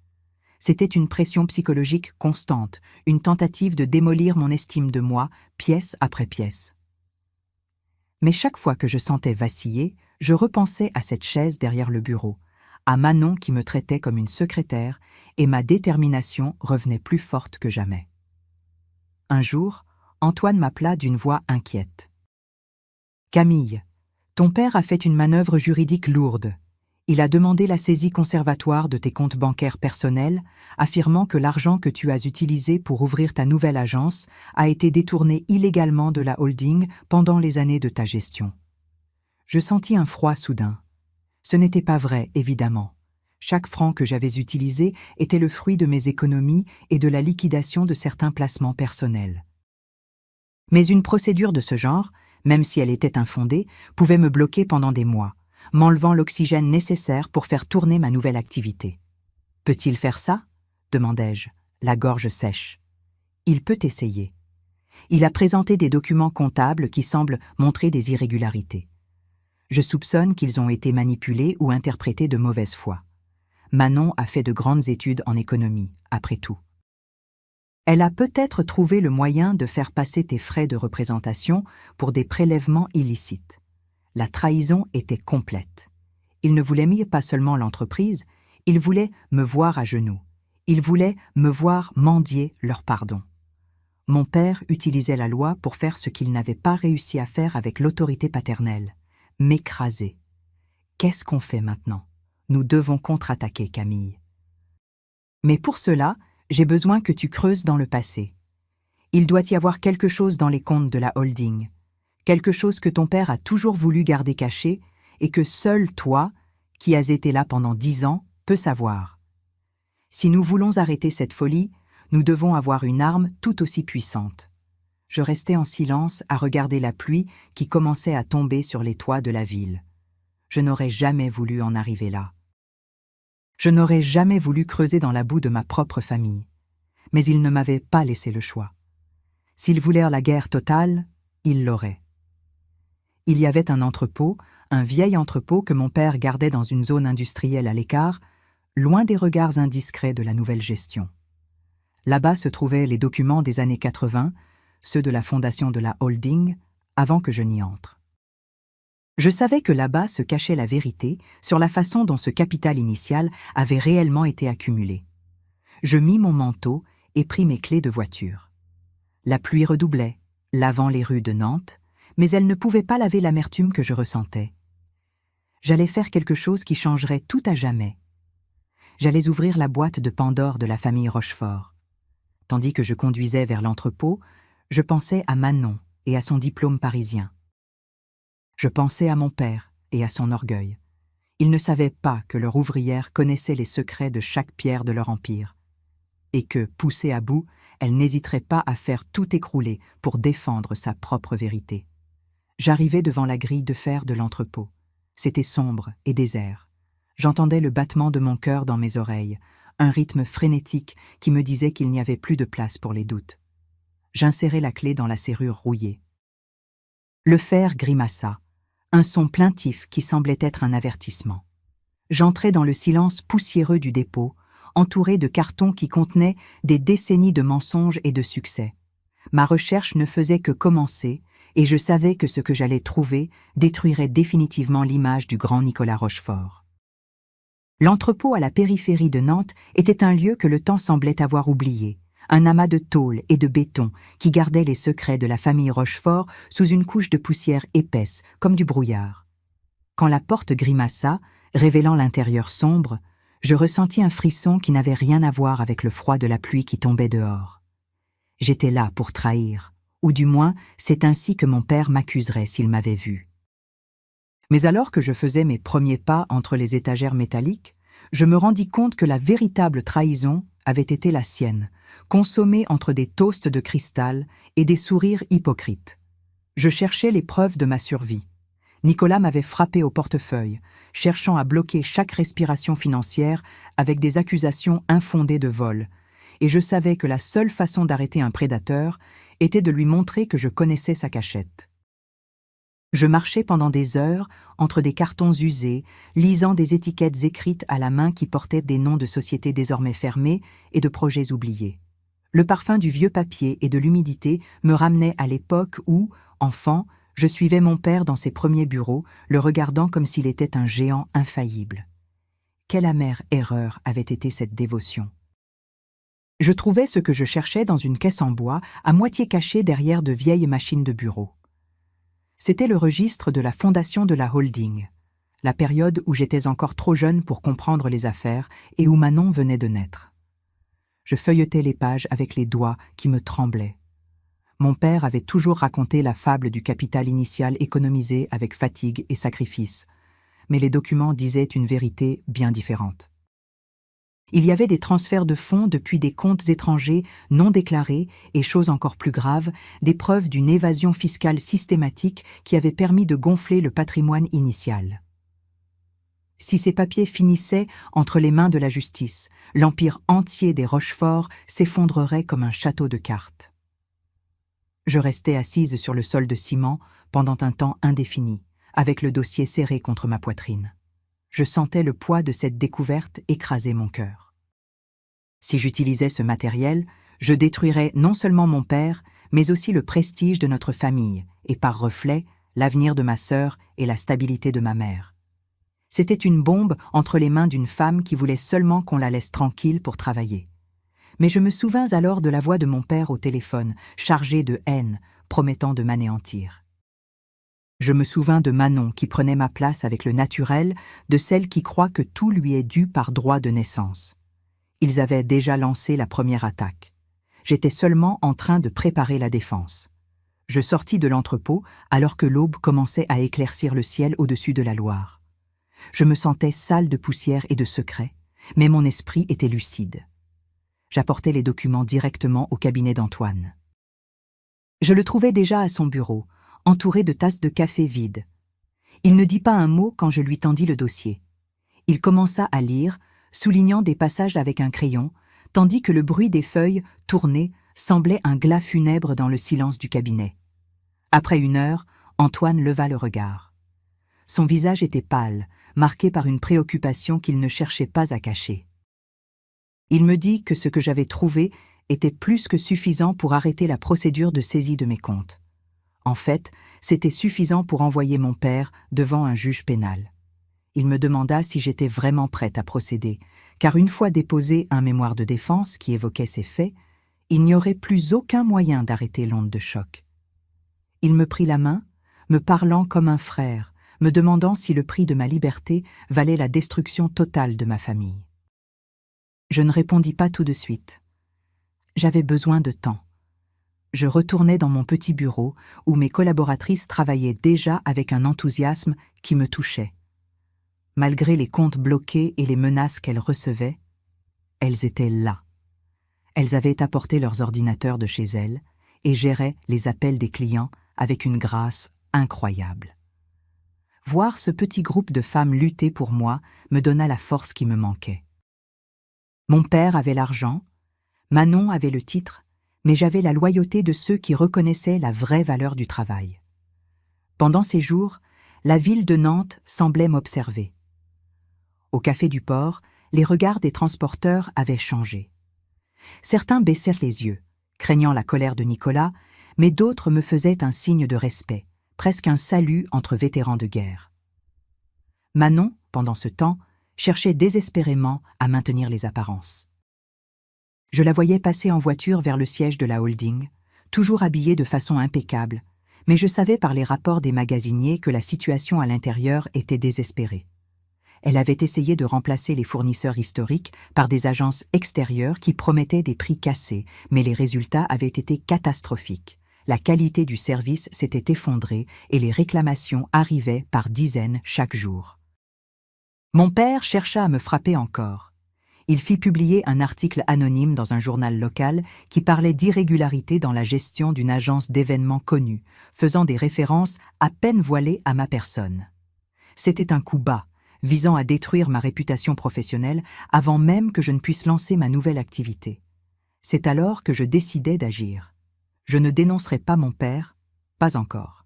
C'était une pression psychologique constante, une tentative de démolir mon estime de moi, pièce après pièce. Mais chaque fois que je sentais vaciller, je repensais à cette chaise derrière le bureau, à Manon qui me traitait comme une secrétaire, et ma détermination revenait plus forte que jamais. Un jour, Antoine m'appela d'une voix inquiète. « Camille, ton père a fait une manœuvre juridique lourde. Il a demandé la saisie conservatoire de tes comptes bancaires personnels, affirmant que l'argent que tu as utilisé pour ouvrir ta nouvelle agence a été détourné illégalement de la holding pendant les années de ta gestion. » Je sentis un froid soudain. Ce n'était pas vrai, évidemment. Chaque franc que j'avais utilisé était le fruit de mes économies et de la liquidation de certains placements personnels. Mais une procédure de ce genre, même si elle était infondée, pouvait me bloquer pendant des mois, m'enlevant l'oxygène nécessaire pour faire tourner ma nouvelle activité. « Peut-il faire ça ?» demandai-je, la gorge sèche. « Il peut essayer. » Il a présenté des documents comptables qui semblent montrer des irrégularités. Je soupçonne qu'ils ont été manipulés ou interprétés de mauvaise foi. Manon a fait de grandes études en économie, après tout. Elle a peut-être trouvé le moyen de faire passer tes frais de représentation pour des prélèvements illicites. La trahison était complète. Ils ne voulaient pas seulement l'entreprise, ils voulaient me voir à genoux. Ils voulaient me voir mendier leur pardon. Mon père utilisait la loi pour faire ce qu'il n'avait pas réussi à faire avec l'autorité paternelle, m'écraser. Qu'est-ce qu'on fait maintenant? Nous devons contre-attaquer, Camille. Mais pour cela, j'ai besoin que tu creuses dans le passé. Il doit y avoir quelque chose dans les comptes de la holding, quelque chose que ton père a toujours voulu garder caché et que seul toi, qui as été là pendant 10 ans, peux savoir. Si nous voulons arrêter cette folie, nous devons avoir une arme tout aussi puissante. Je restais en silence à regarder la pluie qui commençait à tomber sur les toits de la ville. Je n'aurais jamais voulu en arriver là. Je n'aurais jamais voulu creuser dans la boue de ma propre famille. Mais ils ne m'avaient pas laissé le choix. S'ils voulaient la guerre totale, ils l'auraient. Il y avait un entrepôt, un vieil entrepôt que mon père gardait dans une zone industrielle à l'écart, loin des regards indiscrets de la nouvelle gestion. Là-bas se trouvaient les documents des années 80, ceux de la fondation de la holding, avant que je n'y entre. Je savais que là-bas se cachait la vérité sur la façon dont ce capital initial avait réellement été accumulé. Je mis mon manteau et pris mes clés de voiture. La pluie redoublait, lavant les rues de Nantes, mais elle ne pouvait pas laver l'amertume que je ressentais. J'allais faire quelque chose qui changerait tout à jamais. J'allais ouvrir la boîte de Pandore de la famille Rochefort. Tandis que je conduisais vers l'entrepôt, je pensais à Manon et à son diplôme parisien. Je pensais à mon père et à son orgueil. Ils ne savaient pas que leur ouvrière connaissait les secrets de chaque pierre de leur empire, et que, poussée à bout, elle n'hésiterait pas à faire tout écrouler pour défendre sa propre vérité. J'arrivais devant la grille de fer de l'entrepôt. C'était sombre et désert. J'entendais le battement de mon cœur dans mes oreilles, un rythme frénétique qui me disait qu'il n'y avait plus de place pour les doutes. J'insérai la clé dans la serrure rouillée. Le fer grimaça, un son plaintif qui semblait être un avertissement. J'entrai dans le silence poussiéreux du dépôt, entouré de cartons qui contenaient des décennies de mensonges et de succès. Ma recherche ne faisait que commencer, et je savais que ce que j'allais trouver détruirait définitivement l'image du grand Nicolas Rochefort. L'entrepôt à la périphérie de Nantes était un lieu que le temps semblait avoir oublié, un amas de tôle et de béton qui gardait les secrets de la famille Rochefort sous une couche de poussière épaisse, comme du brouillard. Quand la porte grimaça, révélant l'intérieur sombre, je ressentis un frisson qui n'avait rien à voir avec le froid de la pluie qui tombait dehors. J'étais là pour trahir, ou du moins c'est ainsi que mon père m'accuserait s'il m'avait vu. Mais alors que je faisais mes premiers pas entre les étagères métalliques, je me rendis compte que la véritable trahison avait été la sienne, consommée entre des toasts de cristal et des sourires hypocrites. Je cherchais les preuves de ma survie. Nicolas m'avait frappé au portefeuille, cherchant à bloquer chaque respiration financière avec des accusations infondées de vol, et je savais que la seule façon d'arrêter un prédateur était de lui montrer que je connaissais sa cachette. Je marchais pendant des heures entre des cartons usés, lisant des étiquettes écrites à la main qui portaient des noms de sociétés désormais fermées et de projets oubliés. Le parfum du vieux papier et de l'humidité me ramenait à l'époque où, enfant, je suivais mon père dans ses premiers bureaux, le regardant comme s'il était un géant infaillible. Quelle amère erreur avait été cette dévotion. Je trouvais ce que je cherchais dans une caisse en bois, à moitié cachée derrière de vieilles machines de bureau. C'était le registre de la fondation de la holding, la période où j'étais encore trop jeune pour comprendre les affaires et où Manon venait de naître. Je feuilletais les pages avec les doigts qui me tremblaient. Mon père avait toujours raconté la fable du capital initial économisé avec fatigue et sacrifice, mais les documents disaient une vérité bien différente. Il y avait des transferts de fonds depuis des comptes étrangers non déclarés et, chose encore plus grave, des preuves d'une évasion fiscale systématique qui avait permis de gonfler le patrimoine initial. Si ces papiers finissaient entre les mains de la justice, l'empire entier des Rochefort s'effondrerait comme un château de cartes. Je restais assise sur le sol de ciment pendant un temps indéfini, avec le dossier serré contre ma poitrine. Je sentais le poids de cette découverte écraser mon cœur. Si j'utilisais ce matériel, je détruirais non seulement mon père, mais aussi le prestige de notre famille et, par reflet, l'avenir de ma sœur et la stabilité de ma mère. C'était une bombe entre les mains d'une femme qui voulait seulement qu'on la laisse tranquille pour travailler. Mais je me souvins alors de la voix de mon père au téléphone, chargée de haine, promettant de m'anéantir. Je me souvins de Manon qui prenait ma place avec le naturel de celle qui croit que tout lui est dû par droit de naissance. Ils avaient déjà lancé la première attaque. J'étais seulement en train de préparer la défense. Je sortis de l'entrepôt alors que l'aube commençait à éclaircir le ciel au-dessus de la Loire. Je me sentais sale de poussière et de secrets, mais mon esprit était lucide. J'apportais les documents directement au cabinet d'Antoine. Je le trouvais déjà à son bureau, entouré de tasses de café vides. Il ne dit pas un mot quand je lui tendis le dossier. Il commença à lire, soulignant des passages avec un crayon, tandis que le bruit des feuilles tournées semblait un glas funèbre dans le silence du cabinet. Après 1 heure, Antoine leva le regard. Son visage était pâle, marqué par une préoccupation qu'il ne cherchait pas à cacher. Il me dit que ce que j'avais trouvé était plus que suffisant pour arrêter la procédure de saisie de mes comptes. En fait, c'était suffisant pour envoyer mon père devant un juge pénal. Il me demanda si j'étais vraiment prête à procéder, car une fois déposé un mémoire de défense qui évoquait ces faits, il n'y aurait plus aucun moyen d'arrêter l'onde de choc. Il me prit la main, me parlant comme un frère, me demandant si le prix de ma liberté valait la destruction totale de ma famille. Je ne répondis pas tout de suite. J'avais besoin de temps. Je retournai dans mon petit bureau où mes collaboratrices travaillaient déjà avec un enthousiasme qui me touchait. Malgré les comptes bloqués et les menaces qu'elles recevaient, elles étaient là. Elles avaient apporté leurs ordinateurs de chez elles et géraient les appels des clients avec une grâce incroyable. Voir ce petit groupe de femmes lutter pour moi me donna la force qui me manquait. Mon père avait l'argent, Manon avait le titre, mais j'avais la loyauté de ceux qui reconnaissaient la vraie valeur du travail. Pendant ces jours, la ville de Nantes semblait m'observer. Au café du port, les regards des transporteurs avaient changé. Certains baissèrent les yeux, craignant la colère de Nicolas, mais d'autres me faisaient un signe de respect, presque un salut entre vétérans de guerre. Manon, pendant ce temps, cherchait désespérément à maintenir les apparences. Je la voyais passer en voiture vers le siège de la holding, toujours habillée de façon impeccable, mais je savais par les rapports des magasiniers que la situation à l'intérieur était désespérée. Elle avait essayé de remplacer les fournisseurs historiques par des agences extérieures qui promettaient des prix cassés, mais les résultats avaient été catastrophiques. La qualité du service s'était effondrée et les réclamations arrivaient par dizaines chaque jour. Mon père chercha à me frapper encore. Il fit publier un article anonyme dans un journal local qui parlait d'irrégularités dans la gestion d'une agence d'événements connue, faisant des références à peine voilées à ma personne. C'était un coup bas, visant à détruire ma réputation professionnelle avant même que je ne puisse lancer ma nouvelle activité. C'est alors que je décidai d'agir. Je ne dénoncerai pas mon père, pas encore.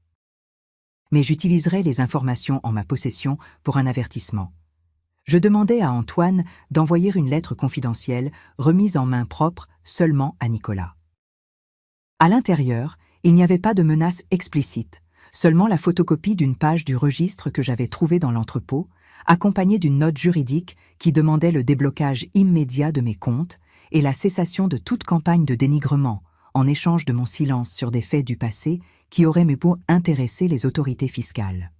Mais j'utiliserai les informations en ma possession pour un avertissement. Je demandai à Antoine d'envoyer une lettre confidentielle remise en main propre seulement à Nicolas. À l'intérieur, il n'y avait pas de menace explicite, seulement la photocopie d'une page du registre que j'avais trouvé dans l'entrepôt, accompagnée d'une note juridique qui demandait le déblocage immédiat de mes comptes et la cessation de toute campagne de dénigrement, en échange de mon silence sur des faits du passé qui auraient mais pour intéresser les autorités fiscales.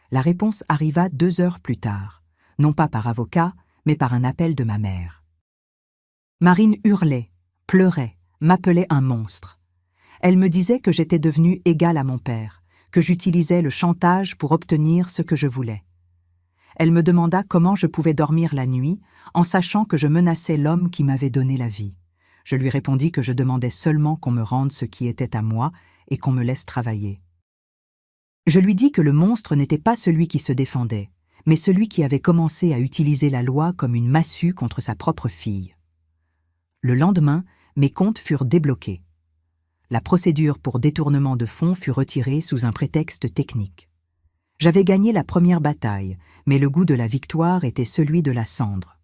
La réponse arriva 2 heures plus tard, non pas par avocat, mais par un appel de ma mère. Marine hurlait, pleurait, m'appelait un monstre. Elle me disait que j'étais devenue égale à mon père, que j'utilisais le chantage pour obtenir ce que je voulais. Elle me demanda comment je pouvais dormir la nuit en sachant que je menaçais l'homme qui m'avait donné la vie. Je lui répondis que je demandais seulement qu'on me rende ce qui était à moi et qu'on me laisse travailler. Je lui dis que le monstre n'était pas celui qui se défendait, mais celui qui avait commencé à utiliser la loi comme une massue contre sa propre fille. Le lendemain, mes comptes furent débloqués. La procédure pour détournement de fonds fut retirée sous un prétexte technique. J'avais gagné la première bataille, mais le goût de la victoire était celui de la cendre.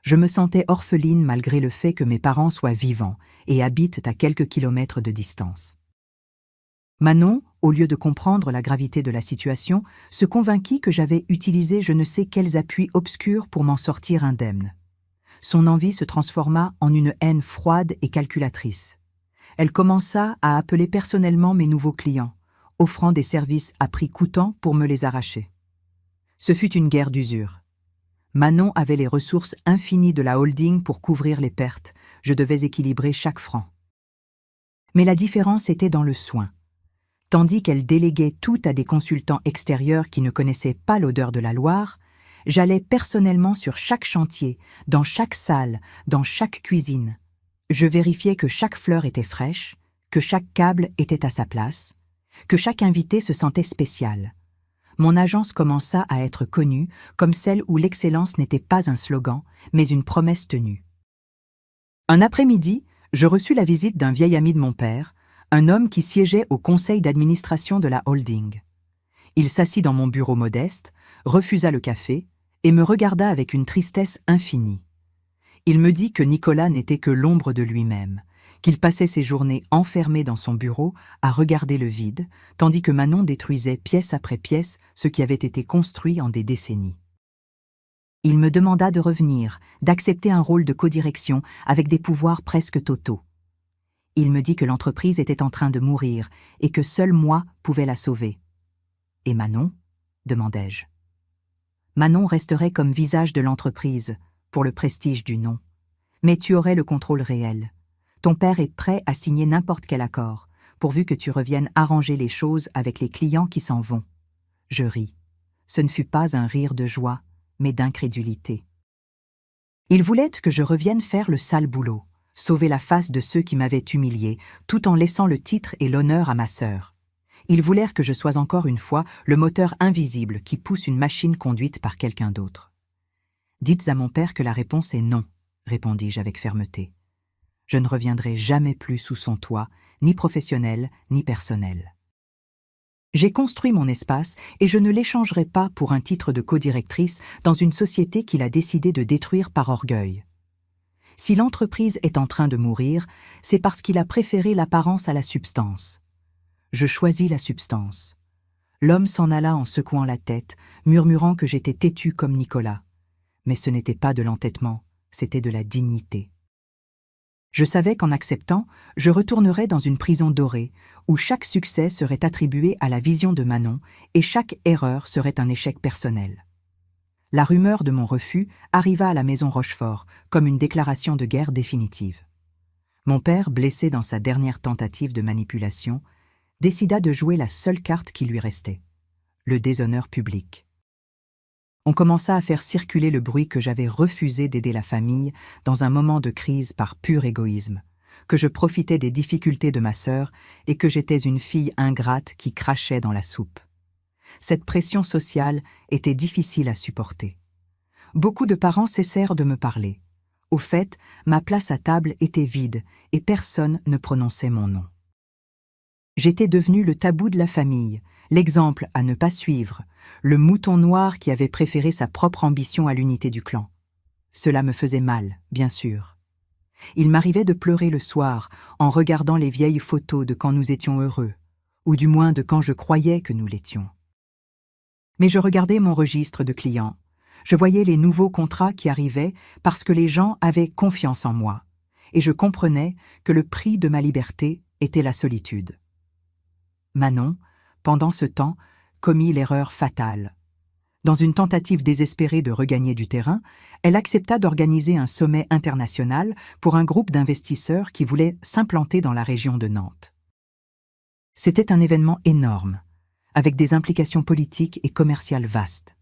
Je me sentais orpheline malgré le fait que mes parents soient vivants et habitent à quelques kilomètres de distance. Manon, au lieu de comprendre la gravité de la situation, se convainquit que j'avais utilisé je ne sais quels appuis obscurs pour m'en sortir indemne. Son envie se transforma en une haine froide et calculatrice. Elle commença à appeler personnellement mes nouveaux clients, offrant des services à prix coûtant pour me les arracher. Ce fut une guerre d'usure. Manon avait les ressources infinies de la holding pour couvrir les pertes. Je devais équilibrer chaque franc. Mais la différence était dans le soin. Tandis qu'elle déléguait tout à des consultants extérieurs qui ne connaissaient pas l'odeur de la Loire, j'allais personnellement sur chaque chantier, dans chaque salle, dans chaque cuisine. Je vérifiais que chaque fleur était fraîche, que chaque câble était à sa place, que chaque invité se sentait spécial. Mon agence commença à être connue comme celle où l'excellence n'était pas un slogan, mais une promesse tenue. Un après-midi, je reçus la visite d'un vieil ami de mon père, un homme qui siégeait au conseil d'administration de la holding. Il s'assit dans mon bureau modeste, refusa le café et me regarda avec une tristesse infinie. Il me dit que Nicolas n'était que l'ombre de lui-même, qu'il passait ses journées enfermé dans son bureau à regarder le vide, tandis que Manon détruisait pièce après pièce ce qui avait été construit en des décennies. Il me demanda de revenir, d'accepter un rôle de codirection avec des pouvoirs presque totaux. Il me dit que l'entreprise était en train de mourir et que seul moi pouvais la sauver. « Et Manon ?» demandai-je. « Manon resterait comme visage de l'entreprise, pour le prestige du nom. Mais tu aurais le contrôle réel. Ton père est prêt à signer n'importe quel accord, pourvu que tu reviennes arranger les choses avec les clients qui s'en vont. » Je ris. Ce ne fut pas un rire de joie, mais d'incrédulité. Il voulait que je revienne faire le sale boulot, sauver la face de ceux qui m'avaient humilié, tout en laissant le titre et l'honneur à ma sœur. Ils voulèrent que je sois encore une fois le moteur invisible qui pousse une machine conduite par quelqu'un d'autre. « Dites à mon père que la réponse est non, » répondis-je avec fermeté. « Je ne reviendrai jamais plus sous son toit, ni professionnel, ni personnel. J'ai construit mon espace et je ne l'échangerai pas pour un titre de codirectrice dans une société qu'il a décidé de détruire par orgueil. Si l'entreprise est en train de mourir, c'est parce qu'il a préféré l'apparence à la substance. Je choisis la substance. » L'homme s'en alla en secouant la tête, murmurant que j'étais têtu comme Nicolas. Mais ce n'était pas de l'entêtement, c'était de la dignité. Je savais qu'en acceptant, je retournerais dans une prison dorée, où chaque succès serait attribué à la vision de Manon et chaque erreur serait un échec personnel. La rumeur de mon refus arriva à la maison Rochefort, comme une déclaration de guerre définitive. Mon père, blessé dans sa dernière tentative de manipulation, décida de jouer la seule carte qui lui restait, le déshonneur public. On commença à faire circuler le bruit que j'avais refusé d'aider la famille dans un moment de crise par pur égoïsme, que je profitais des difficultés de ma sœur et que j'étais une fille ingrate qui crachait dans la soupe. Cette pression sociale était difficile à supporter. Beaucoup de parents cessèrent de me parler. Au fait, ma place à table était vide et personne ne prononçait mon nom. J'étais devenu le tabou de la famille, l'exemple à ne pas suivre, le mouton noir qui avait préféré sa propre ambition à l'unité du clan. Cela me faisait mal, bien sûr. Il m'arrivait de pleurer le soir en regardant les vieilles photos de quand nous étions heureux, ou du moins de quand je croyais que nous l'étions. Mais je regardais mon registre de clients. Je voyais les nouveaux contrats qui arrivaient parce que les gens avaient confiance en moi, et je comprenais que le prix de ma liberté était la solitude. Manon, pendant ce temps, commit l'erreur fatale. Dans une tentative désespérée de regagner du terrain, elle accepta d'organiser un sommet international pour un groupe d'investisseurs qui voulaient s'implanter dans la région de Nantes. C'était un événement énorme, avec des implications politiques et commerciales vastes.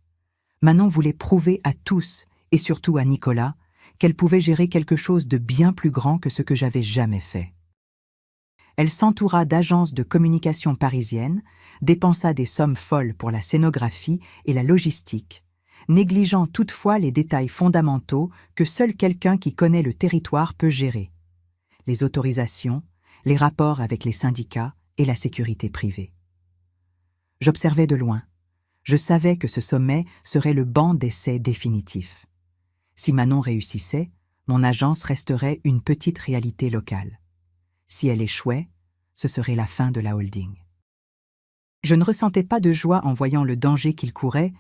Manon voulait prouver à tous, et surtout à Nicolas, qu'elle pouvait gérer quelque chose de bien plus grand que ce que j'avais jamais fait. Elle s'entoura d'agences de communication parisiennes, dépensa des sommes folles pour la scénographie et la logistique, négligeant toutefois les détails fondamentaux que seul quelqu'un qui connaît le territoire peut gérer: les autorisations, les rapports avec les syndicats et la sécurité privée. J'observais de loin. Je savais que ce sommet serait le banc d'essai définitif. Si Manon réussissait, mon agence resterait une petite réalité locale. Si elle échouait, ce serait la fin de la holding. Je ne ressentais pas de joie en voyant le danger qu'il courait,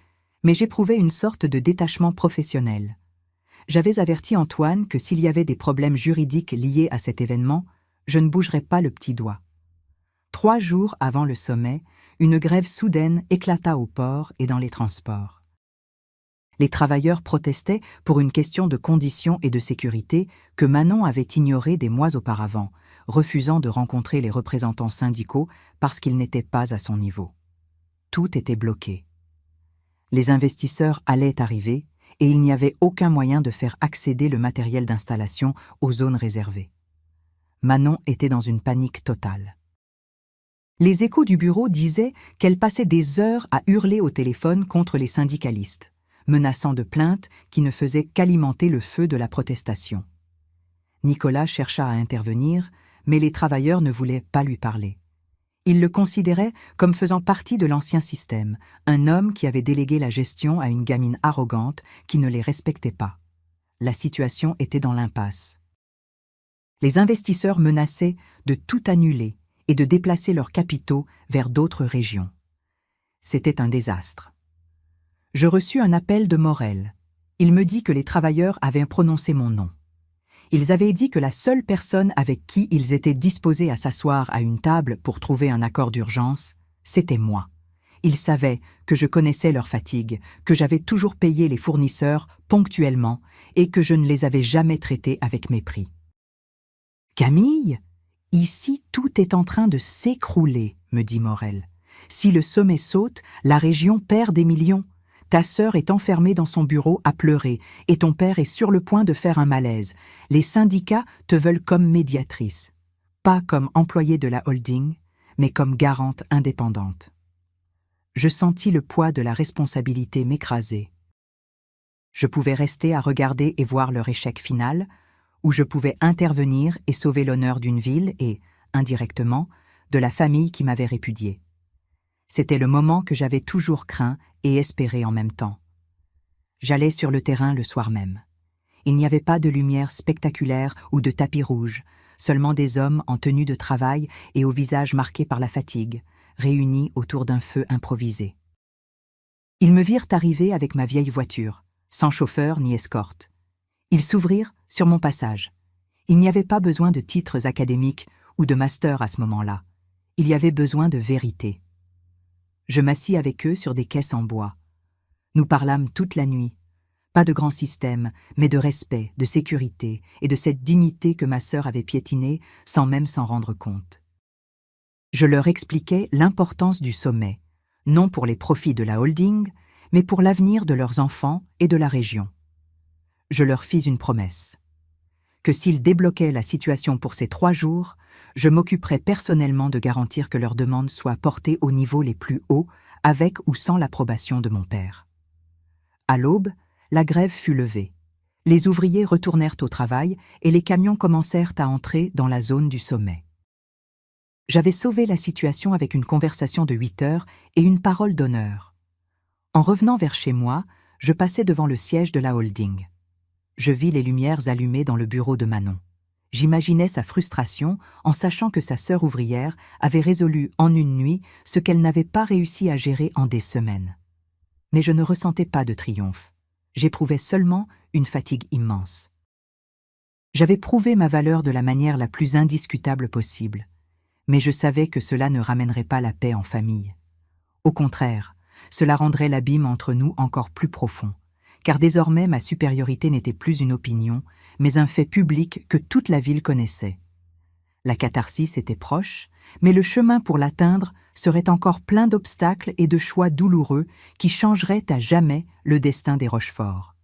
mais j'éprouvais une sorte de détachement professionnel. J'avais averti Antoine que s'il y avait des problèmes juridiques liés à cet événement, je ne bougerais pas le petit doigt. 3 jours avant le sommet, une grève soudaine éclata au port et dans les transports. Les travailleurs protestaient pour une question de conditions et de sécurité que Manon avait ignorée des mois auparavant, refusant de rencontrer les représentants syndicaux parce qu'ils n'étaient pas à son niveau. Tout était bloqué. Les investisseurs allaient arriver et il n'y avait aucun moyen de faire accéder le matériel d'installation aux zones réservées. Manon était dans une panique totale. Les échos du bureau disaient qu'elle passait des heures à hurler au téléphone contre les syndicalistes, menaçant de plaintes qui ne faisaient qu'alimenter le feu de la protestation. Nicolas chercha à intervenir, mais les travailleurs ne voulaient pas lui parler. Ils le considéraient comme faisant partie de l'ancien système, un homme qui avait délégué la gestion à une gamine arrogante qui ne les respectait pas. La situation était dans l'impasse. Les investisseurs menaçaient de tout annuler et de déplacer leurs capitaux vers d'autres régions. C'était un désastre. Je reçus un appel de Morel. Il me dit que les travailleurs avaient prononcé mon nom. Ils avaient dit que la seule personne avec qui ils étaient disposés à s'asseoir à une table pour trouver un accord d'urgence, c'était moi. Ils savaient que je connaissais leur fatigue, que j'avais toujours payé les fournisseurs ponctuellement et que je ne les avais jamais traités avec mépris. « Camille, ici tout est en train de s'écrouler, » me dit Morel. « Si le sommet saute, la région perd des millions. Ta sœur est enfermée dans son bureau à pleurer et ton père est sur le point de faire un malaise. Les syndicats te veulent comme médiatrice. Pas comme employée de la holding, mais comme garante indépendante. » Je sentis le poids de la responsabilité m'écraser. Je pouvais rester à regarder et voir leur échec final, ou je pouvais intervenir et sauver l'honneur d'une ville et, indirectement, de la famille qui m'avait répudié. C'était le moment que j'avais toujours craint et espéré en même temps. J'allais sur le terrain le soir même. Il n'y avait pas de lumière spectaculaire ou de tapis rouge, seulement des hommes en tenue de travail et au visage marqué par la fatigue, réunis autour d'un feu improvisé. Ils me virent arriver avec ma vieille voiture, sans chauffeur ni escorte. Ils s'ouvrirent sur mon passage. Il n'y avait pas besoin de titres académiques ou de master à ce moment-là. Il y avait besoin de vérité. Je m'assis avec eux sur des caisses en bois. Nous parlâmes toute la nuit. Pas de grand système, mais de respect, de sécurité et de cette dignité que ma sœur avait piétinée sans même s'en rendre compte. Je leur expliquais l'importance du sommet, non pour les profits de la holding, mais pour l'avenir de leurs enfants et de la région. Je leur fis une promesse. Que s'ils débloquaient la situation pour ces 3 jours, je m'occuperais personnellement de garantir que leurs demandes soient portées au niveau les plus hauts, avec ou sans l'approbation de mon père. À l'aube, la grève fut levée. Les ouvriers retournèrent au travail et les camions commencèrent à entrer dans la zone du sommet. J'avais sauvé la situation avec une conversation de 8 heures et une parole d'honneur. En revenant vers chez moi, je passais devant le siège de la holding. Je vis les lumières allumées dans le bureau de Manon. J'imaginais sa frustration en sachant que sa sœur ouvrière avait résolu en une nuit ce qu'elle n'avait pas réussi à gérer en des semaines. Mais je ne ressentais pas de triomphe. J'éprouvais seulement une fatigue immense. J'avais prouvé ma valeur de la manière la plus indiscutable possible, mais je savais que cela ne ramènerait pas la paix en famille. Au contraire, cela rendrait l'abîme entre nous encore plus profond, car désormais ma supériorité n'était plus une opinion, mais un fait public que toute la ville connaissait. La catharsis était proche, mais le chemin pour l'atteindre serait encore plein d'obstacles et de choix douloureux qui changeraient à jamais le destin des Rochefort.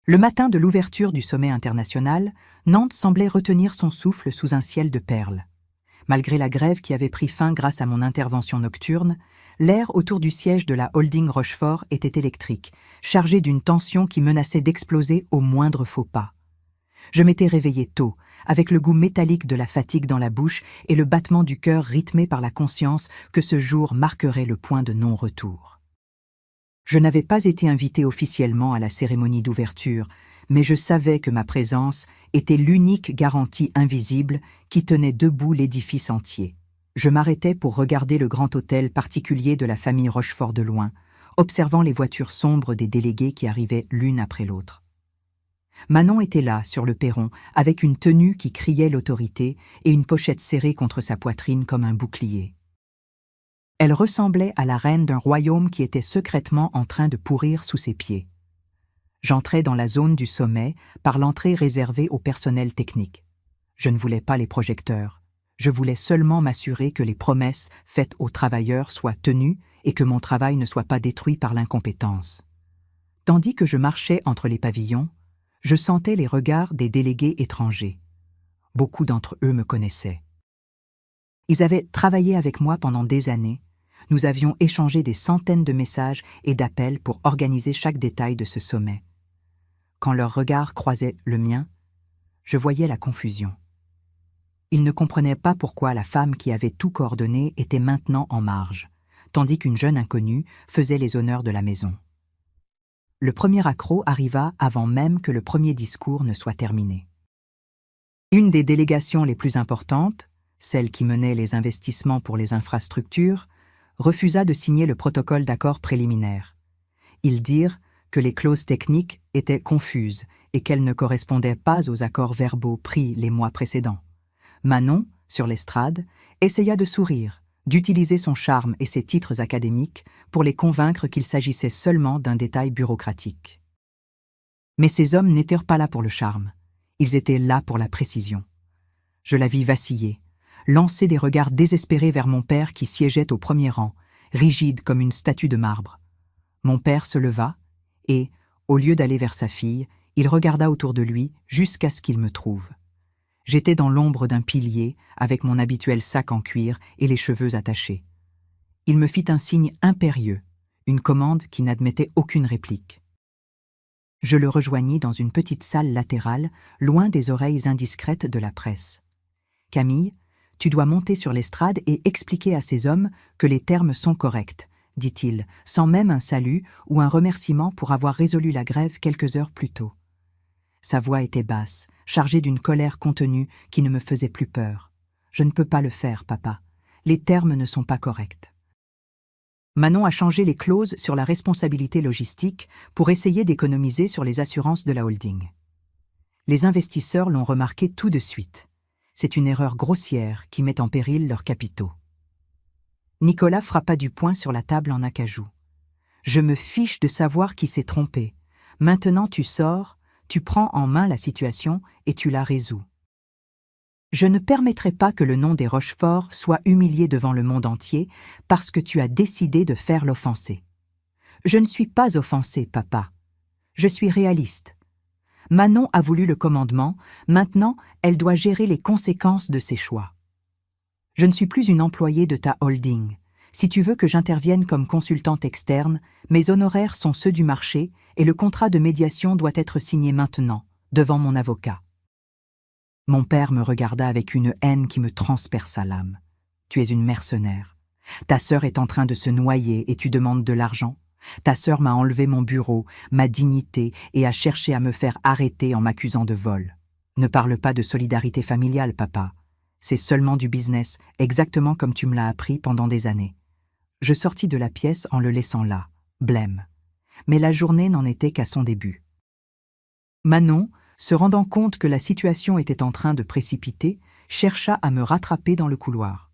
Le matin de l'ouverture du sommet international, Nantes semblait retenir son souffle sous un ciel de perles. Malgré la grève qui avait pris fin grâce à mon intervention nocturne, l'air autour du siège de la holding Rochefort était électrique, chargé d'une tension qui menaçait d'exploser au moindre faux pas. Je m'étais réveillé tôt, avec le goût métallique de la fatigue dans la bouche et le battement du cœur rythmé par la conscience que ce jour marquerait le point de non-retour. Je n'avais pas été invité officiellement à la cérémonie d'ouverture, mais je savais que ma présence était l'unique garantie invisible qui tenait debout l'édifice entier. Je m'arrêtais pour regarder le grand hôtel particulier de la famille Rochefort de loin, observant les voitures sombres des délégués qui arrivaient l'une après l'autre. Manon était là, sur le perron, avec une tenue qui criait l'autorité et une pochette serrée contre sa poitrine comme un bouclier. Elle ressemblait à la reine d'un royaume qui était secrètement en train de pourrir sous ses pieds. J'entrais dans la zone du sommet par l'entrée réservée au personnel technique. Je ne voulais pas les projecteurs. Je voulais seulement m'assurer que les promesses faites aux travailleurs soient tenues et que mon travail ne soit pas détruit par l'incompétence. Tandis que je marchais entre les pavillons, je sentais les regards des délégués étrangers. Beaucoup d'entre eux me connaissaient. Ils avaient travaillé avec moi pendant des années. Nous avions échangé des centaines de messages et d'appels pour organiser chaque détail de ce sommet. Quand leurs regards croisaient le mien, je voyais la confusion. Ils ne comprenaient pas pourquoi la femme qui avait tout coordonné était maintenant en marge, tandis qu'une jeune inconnue faisait les honneurs de la maison. Le premier accroc arriva avant même que le premier discours ne soit terminé. Une des délégations les plus importantes, celle qui menait les investissements pour les infrastructures, refusa de signer le protocole d'accord préliminaire. Ils dirent que les clauses techniques étaient confuses et qu'elles ne correspondaient pas aux accords verbaux pris les mois précédents. Manon, sur l'estrade, essaya de sourire, d'utiliser son charme et ses titres académiques pour les convaincre qu'il s'agissait seulement d'un détail bureaucratique. Mais ces hommes n'étaient pas là pour le charme, ils étaient là pour la précision. Je la vis vaciller, lancer des regards désespérés vers mon père qui siégeait au premier rang, rigide comme une statue de marbre. Mon père se leva et, au lieu d'aller vers sa fille, il regarda autour de lui jusqu'à ce qu'il me trouve. J'étais dans l'ombre d'un pilier, avec mon habituel sac en cuir et les cheveux attachés. Il me fit un signe impérieux, une commande qui n'admettait aucune réplique. Je le rejoignis dans une petite salle latérale, loin des oreilles indiscrètes de la presse. « Camille, tu dois monter sur l'estrade et expliquer à ces hommes que les termes sont corrects, » dit-il, sans même un salut ou un remerciement pour avoir résolu la grève quelques heures plus tôt. Sa voix était basse, chargée d'une colère contenue qui ne me faisait plus peur. « Je ne peux pas le faire, papa. Les termes ne sont pas corrects. » Manon a changé les clauses sur la responsabilité logistique pour essayer d'économiser sur les assurances de la holding. Les investisseurs l'ont remarqué tout de suite. C'est une erreur grossière qui met en péril leurs capitaux. Nicolas frappa du poing sur la table en acajou. « Je me fiche de savoir qui s'est trompé. Maintenant tu sors, tu prends en main la situation et tu la résous. Je ne permettrai pas que le nom des Rochefort soit humilié devant le monde entier parce que tu as décidé de faire l'offensé. Je ne suis pas offensé, papa. Je suis réaliste. Manon a voulu le commandement, maintenant elle doit gérer les conséquences de ses choix. Je ne suis plus une employée de ta holding. Si tu veux que j'intervienne comme consultante externe, mes honoraires sont ceux du marché et le contrat de médiation doit être signé maintenant, devant mon avocat. » Mon père me regarda avec une haine qui me transperça l'âme. « Tu es une mercenaire. Ta sœur est en train de se noyer et tu demandes de l'argent. Ta sœur m'a enlevé mon bureau, ma dignité et a cherché à me faire arrêter en m'accusant de vol. Ne parle pas de solidarité familiale, papa. C'est seulement du business, exactement comme tu me l'as appris pendant des années. » Je sortis de la pièce en le laissant là, blême. Mais la journée n'en était qu'à son début. Manon, se rendant compte que la situation était en train de précipiter, chercha à me rattraper dans le couloir.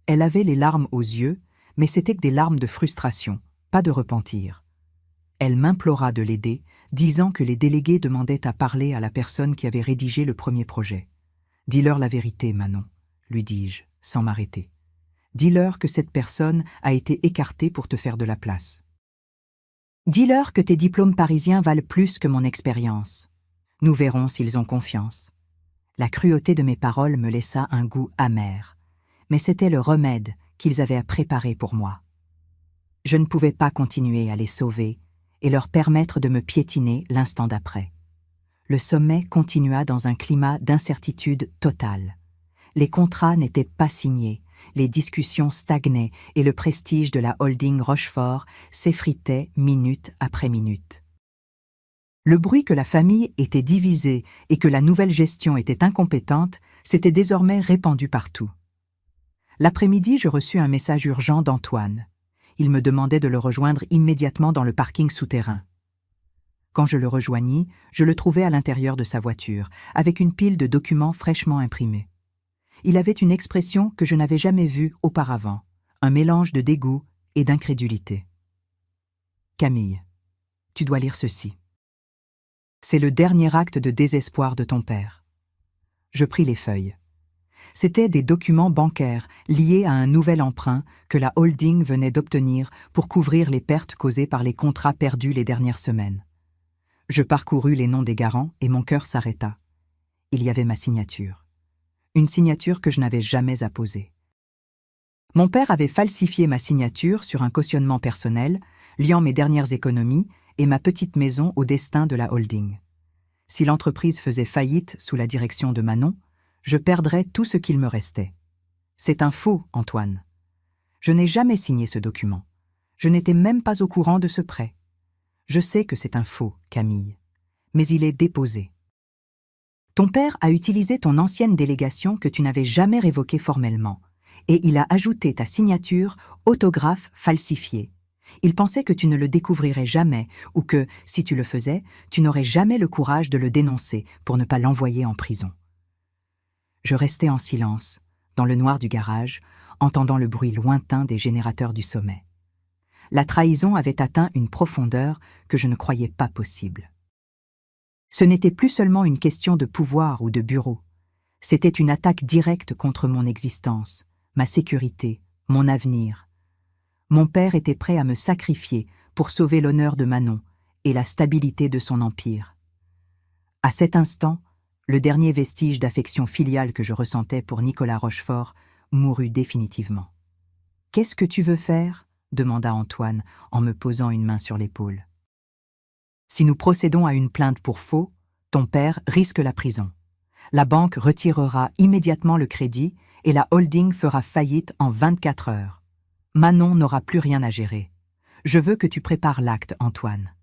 Elle avait les larmes aux yeux, mais c'était que des larmes de frustration, pas de repentir. Elle m'implora de l'aider, disant que les délégués demandaient à parler à la personne qui avait rédigé le premier projet. « Dis-leur la vérité, Manon, » lui dis-je, sans m'arrêter. « Dis-leur que cette personne a été écartée pour te faire de la place. Dis-leur que tes diplômes parisiens valent plus que mon expérience. Nous verrons s'ils ont confiance. » La cruauté de mes paroles me laissa un goût amer, mais c'était le remède qu'ils avaient à préparer pour moi. Je ne pouvais pas continuer à les sauver et leur permettre de me piétiner l'instant d'après. Le sommet continua dans un climat d'incertitude totale. Les contrats n'étaient pas signés, les discussions stagnaient et le prestige de la holding Rochefort s'effritait minute après minute. Le bruit que la famille était divisée et que la nouvelle gestion était incompétente s'était désormais répandu partout. L'après-midi, je reçus un message urgent d'Antoine. Il me demandait de le rejoindre immédiatement dans le parking souterrain. Quand je le rejoignis, je le trouvai à l'intérieur de sa voiture, avec une pile de documents fraîchement imprimés. Il avait une expression que je n'avais jamais vue auparavant, un mélange de dégoût et d'incrédulité. « Camille, tu dois lire ceci. C'est le dernier acte de désespoir de ton père. Je pris les feuilles. C'étaient des documents bancaires liés à un nouvel emprunt que la holding venait d'obtenir pour couvrir les pertes causées par les contrats perdus les dernières semaines. Je parcourus les noms des garants et mon cœur s'arrêta. Il y avait ma signature. Une signature que je n'avais jamais apposée. Mon père avait falsifié ma signature sur un cautionnement personnel, liant mes dernières économies et ma petite maison au destin de la holding. Si l'entreprise faisait faillite sous la direction de Manon, je perdrais tout ce qu'il me restait. C'est un faux, Antoine. Je n'ai jamais signé ce document. Je n'étais même pas au courant de ce prêt. Je sais que c'est un faux, Camille, mais il est déposé. Ton père a utilisé ton ancienne délégation que tu n'avais jamais révoquée formellement, et il a ajouté ta signature autographe falsifiée. Il pensait que tu ne le découvrirais jamais, ou que, si tu le faisais, tu n'aurais jamais le courage de le dénoncer pour ne pas l'envoyer en prison. Je restais en silence, dans le noir du garage, entendant le bruit lointain des générateurs du sommet. La trahison avait atteint une profondeur que je ne croyais pas possible. Ce n'était plus seulement une question de pouvoir ou de bureau. C'était une attaque directe contre mon existence, ma sécurité, mon avenir. Mon père était prêt à me sacrifier pour sauver l'honneur de Manon et la stabilité de son empire. À cet instant, le dernier vestige d'affection filiale que je ressentais pour Nicolas Rochefort mourut définitivement. « Qu'est-ce que tu veux faire ?» demanda Antoine en me posant une main sur l'épaule. « Si nous procédons à une plainte pour faux, ton père risque la prison. La banque retirera immédiatement le crédit et la holding fera faillite en 24 heures. Manon n'aura plus rien à gérer. Je veux que tu prépares l'acte, Antoine.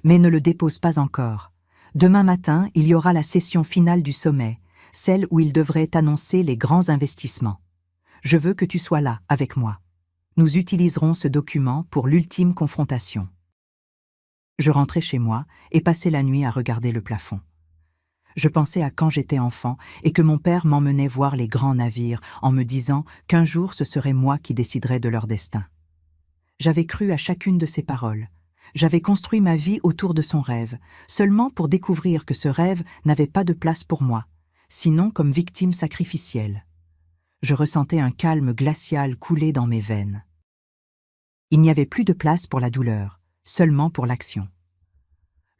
Mais ne le dépose pas encore. Demain matin, il y aura la session finale du sommet, celle où il devrait annoncer les grands investissements. Je veux que tu sois là, avec moi. Nous utiliserons ce document pour l'ultime confrontation. » Je rentrai chez moi et passai la nuit à regarder le plafond. Je pensais à quand j'étais enfant et que mon père m'emmenait voir les grands navires en me disant qu'un jour ce serait moi qui déciderais de leur destin. J'avais cru à chacune de ses paroles. J'avais construit ma vie autour de son rêve, seulement pour découvrir que ce rêve n'avait pas de place pour moi, sinon comme victime sacrificielle. Je ressentais un calme glacial couler dans mes veines. Il n'y avait plus de place pour la douleur, seulement pour l'action.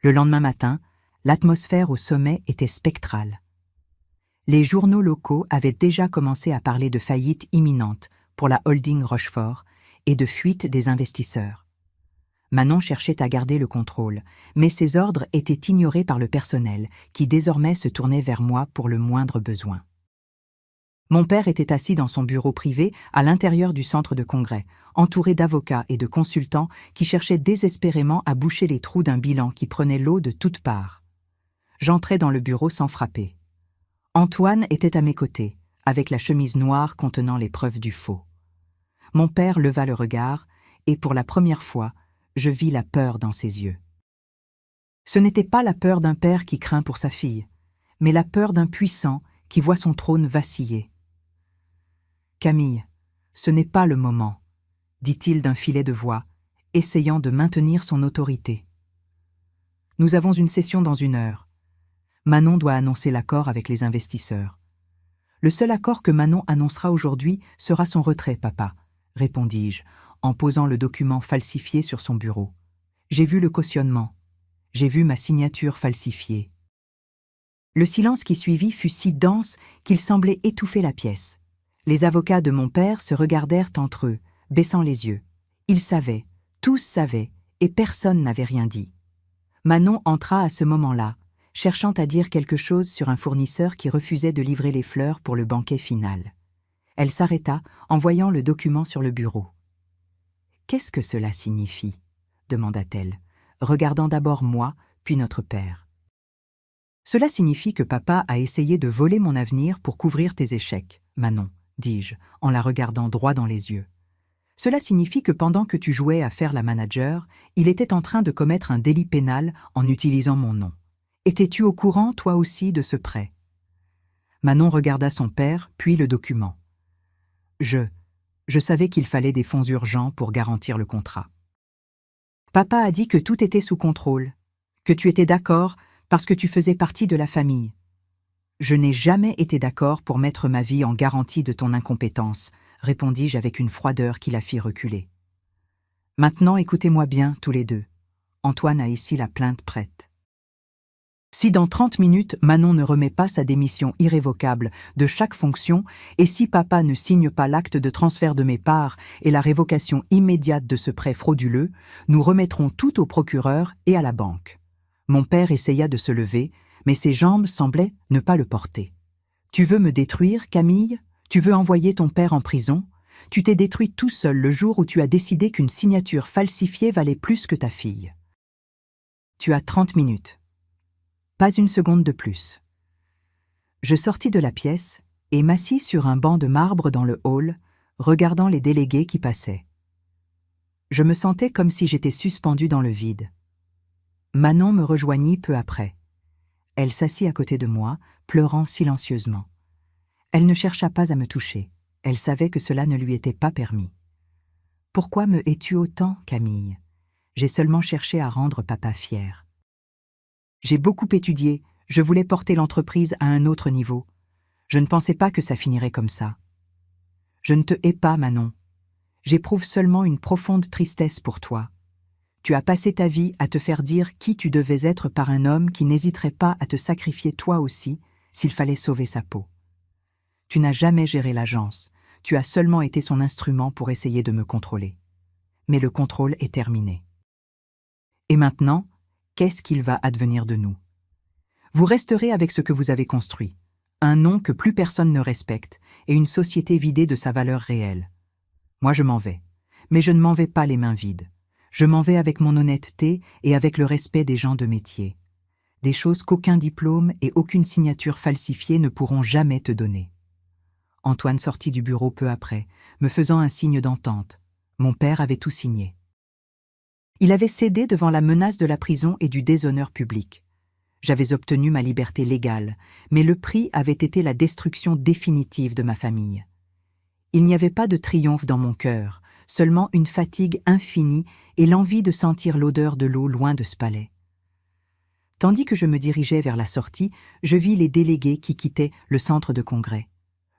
Le lendemain matin, l'atmosphère au sommet était spectrale. Les journaux locaux avaient déjà commencé à parler de faillite imminente pour la holding Rochefort et de fuite des investisseurs. Manon cherchait à garder le contrôle, mais ses ordres étaient ignorés par le personnel, qui désormais se tournait vers moi pour le moindre besoin. Mon père était assis dans son bureau privé à l'intérieur du centre de congrès, entouré d'avocats et de consultants qui cherchaient désespérément à boucher les trous d'un bilan qui prenait l'eau de toutes parts. J'entrai dans le bureau sans frapper. Antoine était à mes côtés, avec la chemise noire contenant les preuves du faux. Mon père leva le regard, et pour la première fois, je vis la peur dans ses yeux. Ce n'était pas la peur d'un père qui craint pour sa fille, mais la peur d'un puissant qui voit son trône vaciller. « Camille, ce n'est pas le moment, » dit-il d'un filet de voix, essayant de maintenir son autorité. « Nous avons une session dans 1 heure. Manon doit annoncer l'accord avec les investisseurs. Le seul accord que Manon annoncera aujourd'hui sera son retrait, papa, répondis-je, en posant le document falsifié sur son bureau. J'ai vu le cautionnement. J'ai vu ma signature falsifiée. Le silence qui suivit fut si dense qu'il semblait étouffer la pièce. Les avocats de mon père se regardèrent entre eux, baissant les yeux. Ils savaient, tous savaient, et personne n'avait rien dit. Manon entra à ce moment-là, cherchant à dire quelque chose sur un fournisseur qui refusait de livrer les fleurs pour le banquet final. Elle s'arrêta en voyant le document sur le bureau. « Qu'est-ce que cela signifie ?» demanda-t-elle, regardant d'abord moi, puis notre père. « Cela signifie que papa a essayé de voler mon avenir pour couvrir tes échecs, Manon, dis-je, en la regardant droit dans les yeux. Cela signifie que pendant que tu jouais à faire la manager, il était en train de commettre un délit pénal en utilisant mon nom. Étais-tu au courant, toi aussi, de ce prêt ?» Manon regarda son père, puis le document. Je savais qu'il fallait des fonds urgents pour garantir le contrat. Papa a dit que tout était sous contrôle, que tu étais d'accord parce que tu faisais partie de la famille. Je n'ai jamais été d'accord pour mettre ma vie en garantie de ton incompétence, répondis-je avec une froideur qui la fit reculer. Maintenant, écoutez-moi bien, tous les deux. Antoine a ici la plainte prête. Si dans 30 minutes, Manon ne remet pas sa démission irrévocable de chaque fonction, et si papa ne signe pas l'acte de transfert de mes parts et la révocation immédiate de ce prêt frauduleux, nous remettrons tout au procureur et à la banque. Mon père essaya de se lever, mais ses jambes semblaient ne pas le porter. Tu veux me détruire, Camille? Tu veux envoyer ton père en prison? Tu t'es détruit tout seul le jour où tu as décidé qu'une signature falsifiée valait plus que ta fille. Tu as 30 minutes. Pas une seconde de plus. Je sortis de la pièce et m'assis sur un banc de marbre dans le hall, regardant les délégués qui passaient. Je me sentais comme si j'étais suspendu dans le vide. Manon me rejoignit peu après. Elle s'assit à côté de moi, pleurant silencieusement. Elle ne chercha pas à me toucher. Elle savait que cela ne lui était pas permis. « Pourquoi me hais-tu autant, Camille ? J'ai seulement cherché à rendre papa fier. J'ai beaucoup étudié, je voulais porter l'entreprise à un autre niveau. Je ne pensais pas que ça finirait comme ça. Je ne te hais pas, Manon. J'éprouve seulement une profonde tristesse pour toi. Tu as passé ta vie à te faire dire qui tu devais être par un homme qui n'hésiterait pas à te sacrifier toi aussi s'il fallait sauver sa peau. Tu n'as jamais géré l'agence, tu as seulement été son instrument pour essayer de me contrôler. Mais le contrôle est terminé. Et maintenant, qu'est-ce qu'il va advenir de nous? Vous resterez avec ce que vous avez construit, un nom que plus personne ne respecte et une société vidée de sa valeur réelle. Moi je m'en vais, mais je ne m'en vais pas les mains vides. Je m'en vais avec mon honnêteté et avec le respect des gens de métier. Des choses qu'aucun diplôme et aucune signature falsifiée ne pourront jamais te donner. Antoine sortit du bureau peu après, me faisant un signe d'entente. Mon père avait tout signé. Il avait cédé devant la menace de la prison et du déshonneur public. J'avais obtenu ma liberté légale, mais le prix avait été la destruction définitive de ma famille. Il n'y avait pas de triomphe dans mon cœur, seulement une fatigue infinie et l'envie de sentir l'odeur de l'eau loin de ce palais. Tandis que je me dirigeais vers la sortie, je vis les délégués qui quittaient le centre de congrès.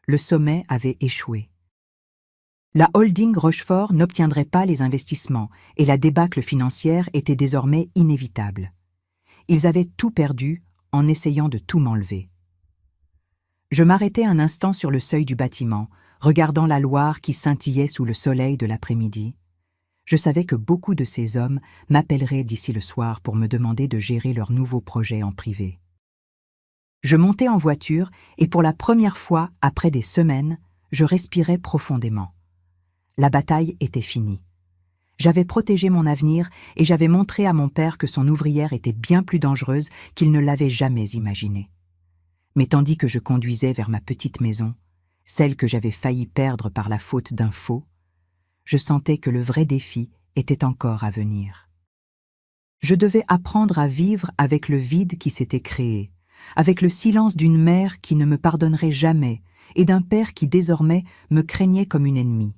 Le sommet avait échoué. La holding Rochefort n'obtiendrait pas les investissements et la débâcle financière était désormais inévitable. Ils avaient tout perdu en essayant de tout m'enlever. Je m'arrêtai un instant sur le seuil du bâtiment, regardant la Loire qui scintillait sous le soleil de l'après-midi. Je savais que beaucoup de ces hommes m'appelleraient d'ici le soir pour me demander de gérer leurs nouveaux projets en privé. Je montai en voiture et pour la première fois après des semaines, je respirais profondément. La bataille était finie. J'avais protégé mon avenir et j'avais montré à mon père que son ouvrière était bien plus dangereuse qu'il ne l'avait jamais imaginé. Mais tandis que je conduisais vers ma petite maison, celle que j'avais failli perdre par la faute d'un faux, je sentais que le vrai défi était encore à venir. Je devais apprendre à vivre avec le vide qui s'était créé, avec le silence d'une mère qui ne me pardonnerait jamais et d'un père qui désormais me craignait comme une ennemie.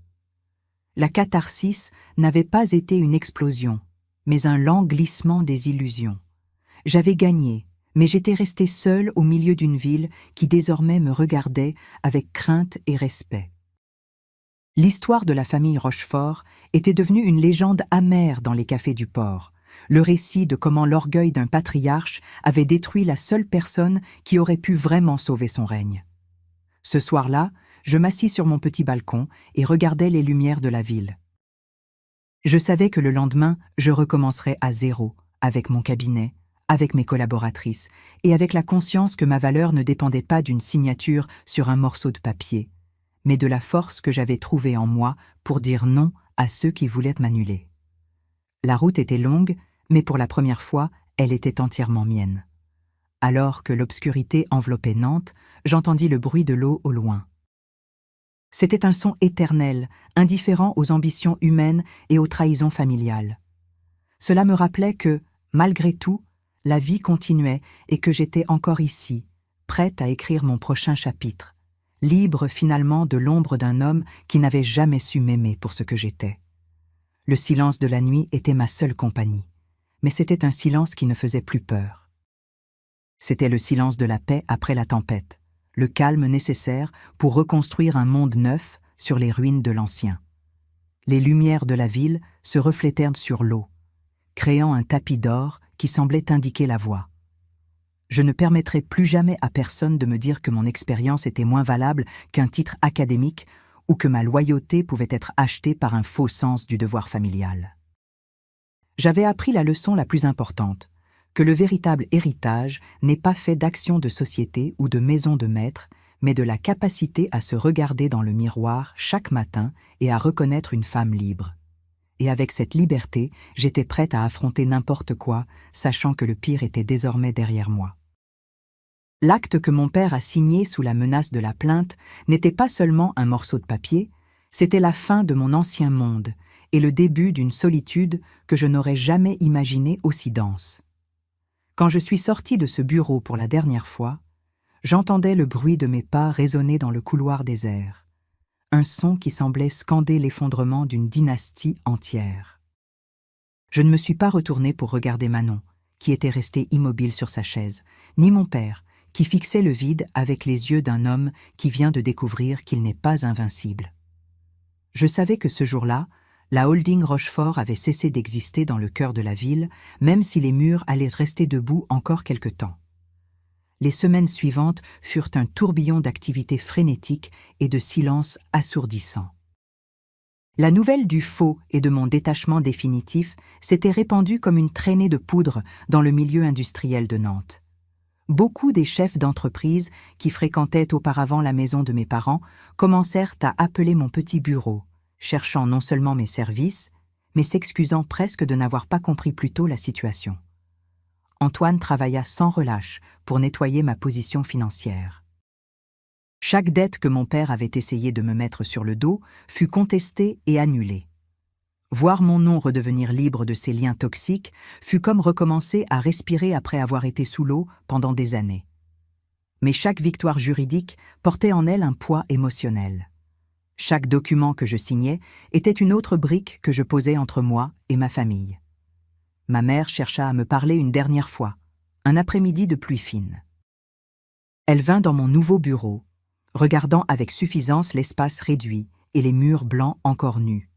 La catharsis n'avait pas été une explosion, mais un lent glissement des illusions. J'avais gagné, mais j'étais resté seul au milieu d'une ville qui désormais me regardait avec crainte et respect. L'histoire de la famille Rochefort était devenue une légende amère dans les cafés du port, le récit de comment l'orgueil d'un patriarche avait détruit la seule personne qui aurait pu vraiment sauver son règne. Ce soir-là, je m'assis sur mon petit balcon et regardais les lumières de la ville. Je savais que le lendemain, je recommencerais à zéro, avec mon cabinet, avec mes collaboratrices, et avec la conscience que ma valeur ne dépendait pas d'une signature sur un morceau de papier, mais de la force que j'avais trouvée en moi pour dire non à ceux qui voulaient m'annuler. La route était longue, mais pour la première fois, elle était entièrement mienne. Alors que l'obscurité enveloppait Nantes, j'entendis le bruit de l'eau au loin. C'était un son éternel, indifférent aux ambitions humaines et aux trahisons familiales. Cela me rappelait que, malgré tout, la vie continuait et que j'étais encore ici, prête à écrire mon prochain chapitre, libre finalement de l'ombre d'un homme qui n'avait jamais su m'aimer pour ce que j'étais. Le silence de la nuit était ma seule compagnie, mais c'était un silence qui ne faisait plus peur. C'était le silence de la paix après la tempête. le calme nécessaire pour reconstruire un monde neuf sur les ruines de l'ancien. Les lumières de la ville se reflétèrent sur l'eau, créant un tapis d'or qui semblait indiquer la voie. Je ne permettrai plus jamais à personne de me dire que mon expérience était moins valable qu'un titre académique ou que ma loyauté pouvait être achetée par un faux sens du devoir familial. J'avais appris la leçon la plus importante, que le véritable héritage n'est pas fait d'actions de société ou de maison de maître, mais de la capacité à se regarder dans le miroir chaque matin et à reconnaître une femme libre. Et avec cette liberté, j'étais prête à affronter n'importe quoi, sachant que le pire était désormais derrière moi. L'acte que mon père a signé sous la menace de la plainte n'était pas seulement un morceau de papier, c'était la fin de mon ancien monde et le début d'une solitude que je n'aurais jamais imaginée aussi dense. Quand je suis sortie de ce bureau pour la dernière fois, j'entendais le bruit de mes pas résonner dans le couloir désert, un son qui semblait scander l'effondrement d'une dynastie entière. Je ne me suis pas retournée pour regarder Manon, qui était restée immobile sur sa chaise, ni mon père, qui fixait le vide avec les yeux d'un homme qui vient de découvrir qu'il n'est pas invincible. Je savais que ce jour-là, la holding Rochefort avait cessé d'exister dans le cœur de la ville, même si les murs allaient rester debout encore quelque temps. Les semaines suivantes furent un tourbillon d'activités frénétiques et de silence assourdissant. La nouvelle du faux et de mon détachement définitif s'était répandue comme une traînée de poudre dans le milieu industriel de Nantes. Beaucoup des chefs d'entreprise qui fréquentaient auparavant la maison de mes parents commencèrent à appeler mon petit bureau, cherchant non seulement mes services, mais s'excusant presque de n'avoir pas compris plus tôt la situation. Antoine travailla sans relâche pour nettoyer ma position financière. Chaque dette que mon père avait essayé de me mettre sur le dos fut contestée et annulée. Voir mon nom redevenir libre de ces liens toxiques fut comme recommencer à respirer après avoir été sous l'eau pendant des années. Mais chaque victoire juridique portait en elle un poids émotionnel. Chaque document que je signais était une autre brique que je posais entre moi et ma famille. Ma mère chercha à me parler une dernière fois, un après-midi de pluie fine. Elle vint dans mon nouveau bureau, regardant avec suffisance l'espace réduit et les murs blancs encore nus.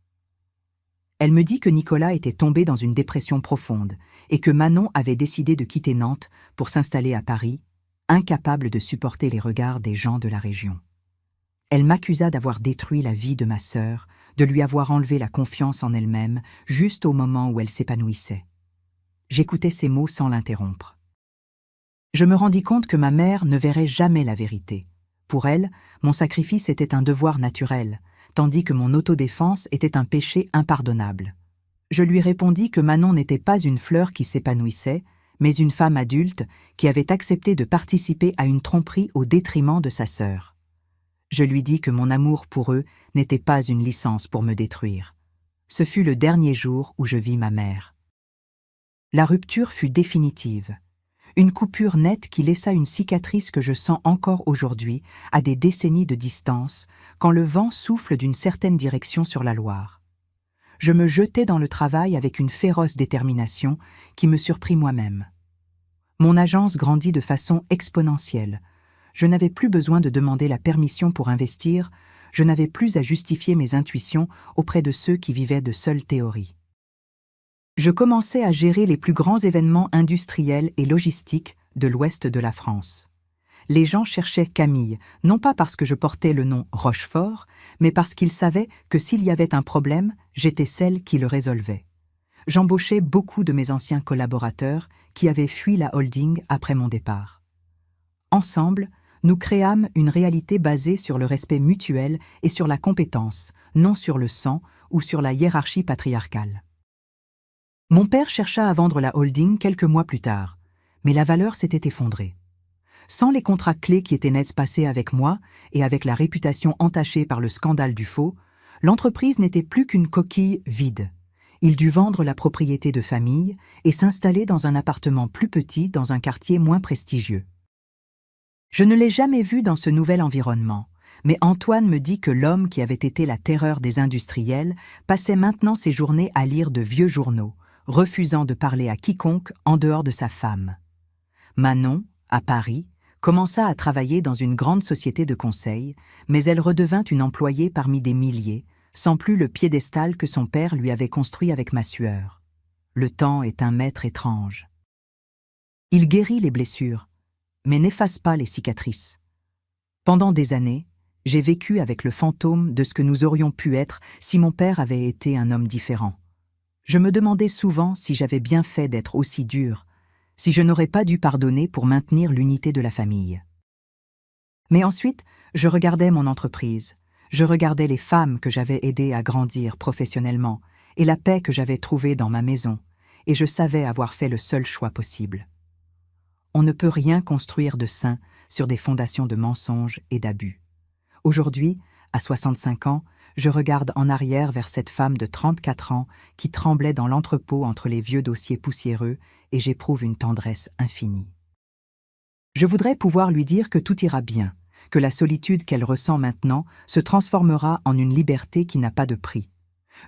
Elle me dit que Nicolas était tombé dans une dépression profonde et que Manon avait décidé de quitter Nantes pour s'installer à Paris, incapable de supporter les regards des gens de la région. Elle m'accusa d'avoir détruit la vie de ma sœur, de lui avoir enlevé la confiance en elle-même, juste au moment où elle s'épanouissait. J'écoutais ces mots sans l'interrompre. Je me rendis compte que ma mère ne verrait jamais la vérité. Pour elle, mon sacrifice était un devoir naturel, tandis que mon autodéfense était un péché impardonnable. Je lui répondis que Manon n'était pas une fleur qui s'épanouissait, mais une femme adulte qui avait accepté de participer à une tromperie au détriment de sa sœur. Je lui dis que mon amour pour eux n'était pas une licence pour me détruire. Ce fut le dernier jour où je vis ma mère. La rupture fut définitive. Une coupure nette qui laissa une cicatrice que je sens encore aujourd'hui, à des décennies de distance, quand le vent souffle d'une certaine direction sur la Loire. Je me jetai dans le travail avec une féroce détermination qui me surprit moi-même. Mon agence grandit de façon exponentielle. Je n'avais plus besoin de demander la permission pour investir, je n'avais plus à justifier mes intuitions auprès de ceux qui vivaient de seules théories. Je commençais à gérer les plus grands événements industriels et logistiques de l'ouest de la France. Les gens cherchaient Camille, non pas parce que je portais le nom Rochefort, mais parce qu'ils savaient que s'il y avait un problème, j'étais celle qui le résolvait. J'embauchais beaucoup de mes anciens collaborateurs qui avaient fui la holding après mon départ. Ensemble, nous créâmes une réalité basée sur le respect mutuel et sur la compétence, non sur le sang ou sur la hiérarchie patriarcale. Mon père chercha à vendre la holding quelques mois plus tard, mais la valeur s'était effondrée. Sans les contrats clés qui étaient nets passés avec moi et avec la réputation entachée par le scandale du faux, l'entreprise n'était plus qu'une coquille vide. Il dut vendre la propriété de famille et s'installer dans un appartement plus petit dans un quartier moins prestigieux. Je ne l'ai jamais vu dans ce nouvel environnement, mais Antoine me dit que l'homme qui avait été la terreur des industriels passait maintenant ses journées à lire de vieux journaux, refusant de parler à quiconque en dehors de sa femme. Manon, à Paris, commença à travailler dans une grande société de conseil, mais elle redevint une employée parmi des milliers, sans plus le piédestal que son père lui avait construit avec ma sueur. Le temps est un maître étrange. Il guérit les blessures, mais n'efface pas les cicatrices. Pendant des années, j'ai vécu avec le fantôme de ce que nous aurions pu être si mon père avait été un homme différent. Je me demandais souvent si j'avais bien fait d'être aussi dur, si je n'aurais pas dû pardonner pour maintenir l'unité de la famille. Mais ensuite, je regardais mon entreprise, je regardais les femmes que j'avais aidées à grandir professionnellement et la paix que j'avais trouvée dans ma maison, et je savais avoir fait le seul choix possible. On ne peut rien construire de sain sur des fondations de mensonges et d'abus. Aujourd'hui, à 65 ans, je regarde en arrière vers cette femme de 34 ans qui tremblait dans l'entrepôt entre les vieux dossiers poussiéreux et j'éprouve une tendresse infinie. Je voudrais pouvoir lui dire que tout ira bien, que la solitude qu'elle ressent maintenant se transformera en une liberté qui n'a pas de prix.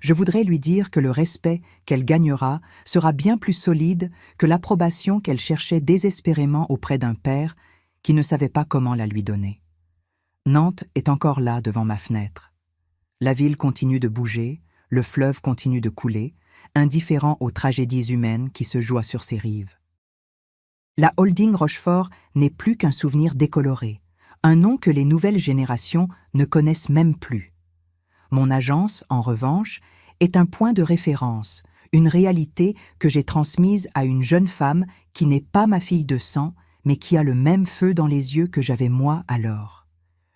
Je voudrais lui dire que le respect qu'elle gagnera sera bien plus solide que l'approbation qu'elle cherchait désespérément auprès d'un père qui ne savait pas comment la lui donner. Nantes est encore là devant ma fenêtre. La ville continue de bouger, le fleuve continue de couler, indifférent aux tragédies humaines qui se jouent sur ses rives. La holding Rochefort n'est plus qu'un souvenir décoloré, un nom que les nouvelles générations ne connaissent même plus. Mon agence, en revanche, est un point de référence, une réalité que j'ai transmise à une jeune femme qui n'est pas ma fille de sang, mais qui a le même feu dans les yeux que j'avais moi alors.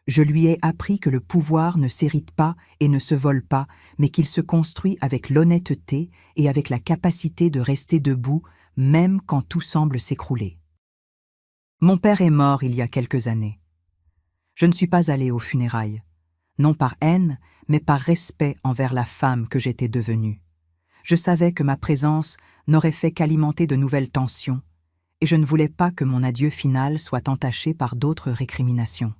Je lui ai appris que le pouvoir ne s'hérite pas et ne se vole pas, mais qu'il se construit avec l'honnêteté et avec la capacité de rester debout, même quand tout semble s'écrouler. Mon père est mort il y a quelques années. Je ne suis pas allée aux funérailles, non par haine, mais par respect envers la femme que j'étais devenue. Je savais que ma présence n'aurait fait qu'alimenter de nouvelles tensions, et je ne voulais pas que mon adieu final soit entaché par d'autres récriminations.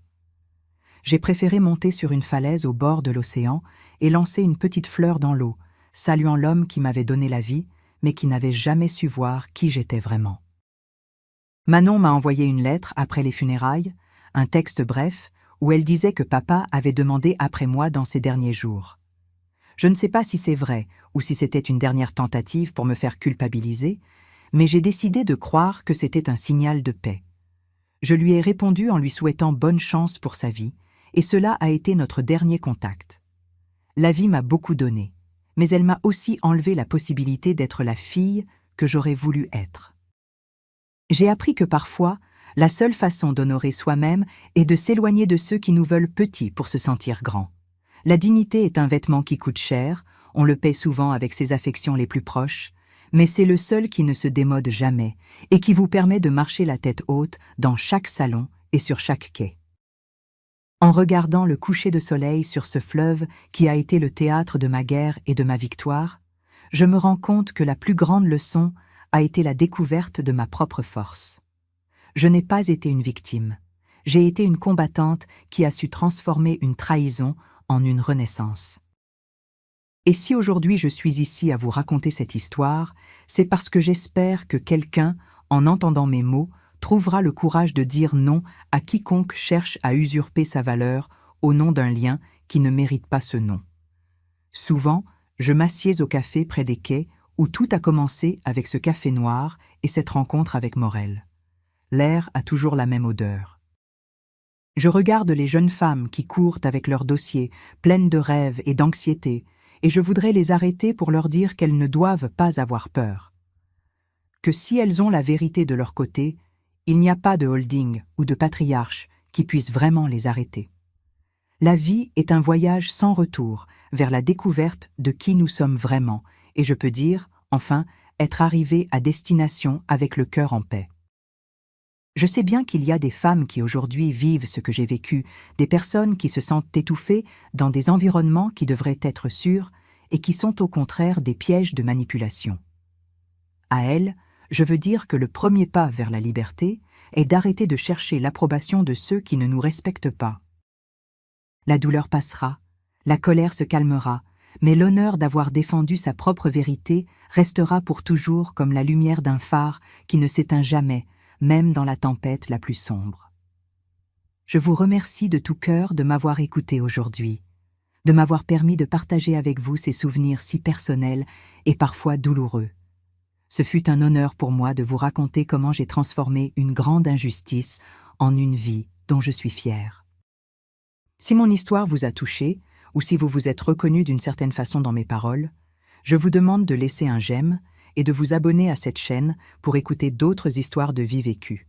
J'ai préféré monter sur une falaise au bord de l'océan et lancer une petite fleur dans l'eau, saluant l'homme qui m'avait donné la vie, mais qui n'avait jamais su voir qui j'étais vraiment. Manon m'a envoyé une lettre après les funérailles, un texte bref, où elle disait que papa avait demandé après moi dans ces derniers jours. Je ne sais pas si c'est vrai ou si c'était une dernière tentative pour me faire culpabiliser, mais j'ai décidé de croire que c'était un signal de paix. Je lui ai répondu en lui souhaitant bonne chance pour sa vie, et cela a été notre dernier contact. La vie m'a beaucoup donné, mais elle m'a aussi enlevé la possibilité d'être la fille que j'aurais voulu être. J'ai appris que parfois, la seule façon d'honorer soi-même est de s'éloigner de ceux qui nous veulent petits pour se sentir grands. La dignité est un vêtement qui coûte cher, on le paie souvent avec ses affections les plus proches, mais c'est le seul qui ne se démode jamais et qui vous permet de marcher la tête haute dans chaque salon et sur chaque quai. En regardant le coucher de soleil sur ce fleuve qui a été le théâtre de ma guerre et de ma victoire, je me rends compte que la plus grande leçon a été la découverte de ma propre force. Je n'ai pas été une victime. J'ai été une combattante qui a su transformer une trahison en une renaissance. Et si aujourd'hui je suis ici à vous raconter cette histoire, c'est parce que j'espère que quelqu'un, en entendant mes mots, trouvera le courage de dire non à quiconque cherche à usurper sa valeur au nom d'un lien qui ne mérite pas ce nom. Souvent, je m'assieds au café près des quais où tout a commencé avec ce café noir et cette rencontre avec Morel. L'air a toujours la même odeur. Je regarde les jeunes femmes qui courent avec leurs dossiers, pleines de rêves et d'anxiété, et je voudrais les arrêter pour leur dire qu'elles ne doivent pas avoir peur. Que si elles ont la vérité de leur côté, il n'y a pas de holding ou de patriarche qui puisse vraiment les arrêter. La vie est un voyage sans retour vers la découverte de qui nous sommes vraiment, et je peux dire, enfin, être arrivé à destination avec le cœur en paix. Je sais bien qu'il y a des femmes qui aujourd'hui vivent ce que j'ai vécu, des personnes qui se sentent étouffées dans des environnements qui devraient être sûrs et qui sont au contraire des pièges de manipulation. À elles, je veux dire que le premier pas vers la liberté est d'arrêter de chercher l'approbation de ceux qui ne nous respectent pas. La douleur passera, la colère se calmera, mais l'honneur d'avoir défendu sa propre vérité restera pour toujours comme la lumière d'un phare qui ne s'éteint jamais, même dans la tempête la plus sombre. Je vous remercie de tout cœur de m'avoir écouté aujourd'hui, de m'avoir permis de partager avec vous ces souvenirs si personnels et parfois douloureux. Ce fut un honneur pour moi de vous raconter comment j'ai transformé une grande injustice en une vie dont je suis fière. Si mon histoire vous a touché, ou si vous vous êtes reconnu d'une certaine façon dans mes paroles, je vous demande de laisser un j'aime et de vous abonner à cette chaîne pour écouter d'autres histoires de vie vécue.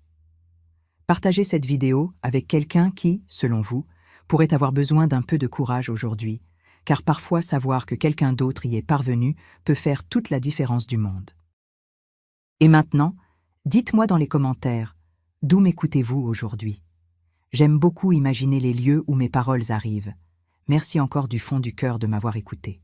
Partagez cette vidéo avec quelqu'un qui, selon vous, pourrait avoir besoin d'un peu de courage aujourd'hui, car parfois savoir que quelqu'un d'autre y est parvenu peut faire toute la différence du monde. Et maintenant, dites-moi dans les commentaires, d'où m'écoutez-vous aujourd'hui? J'aime beaucoup imaginer les lieux où mes paroles arrivent. Merci encore du fond du cœur de m'avoir écouté.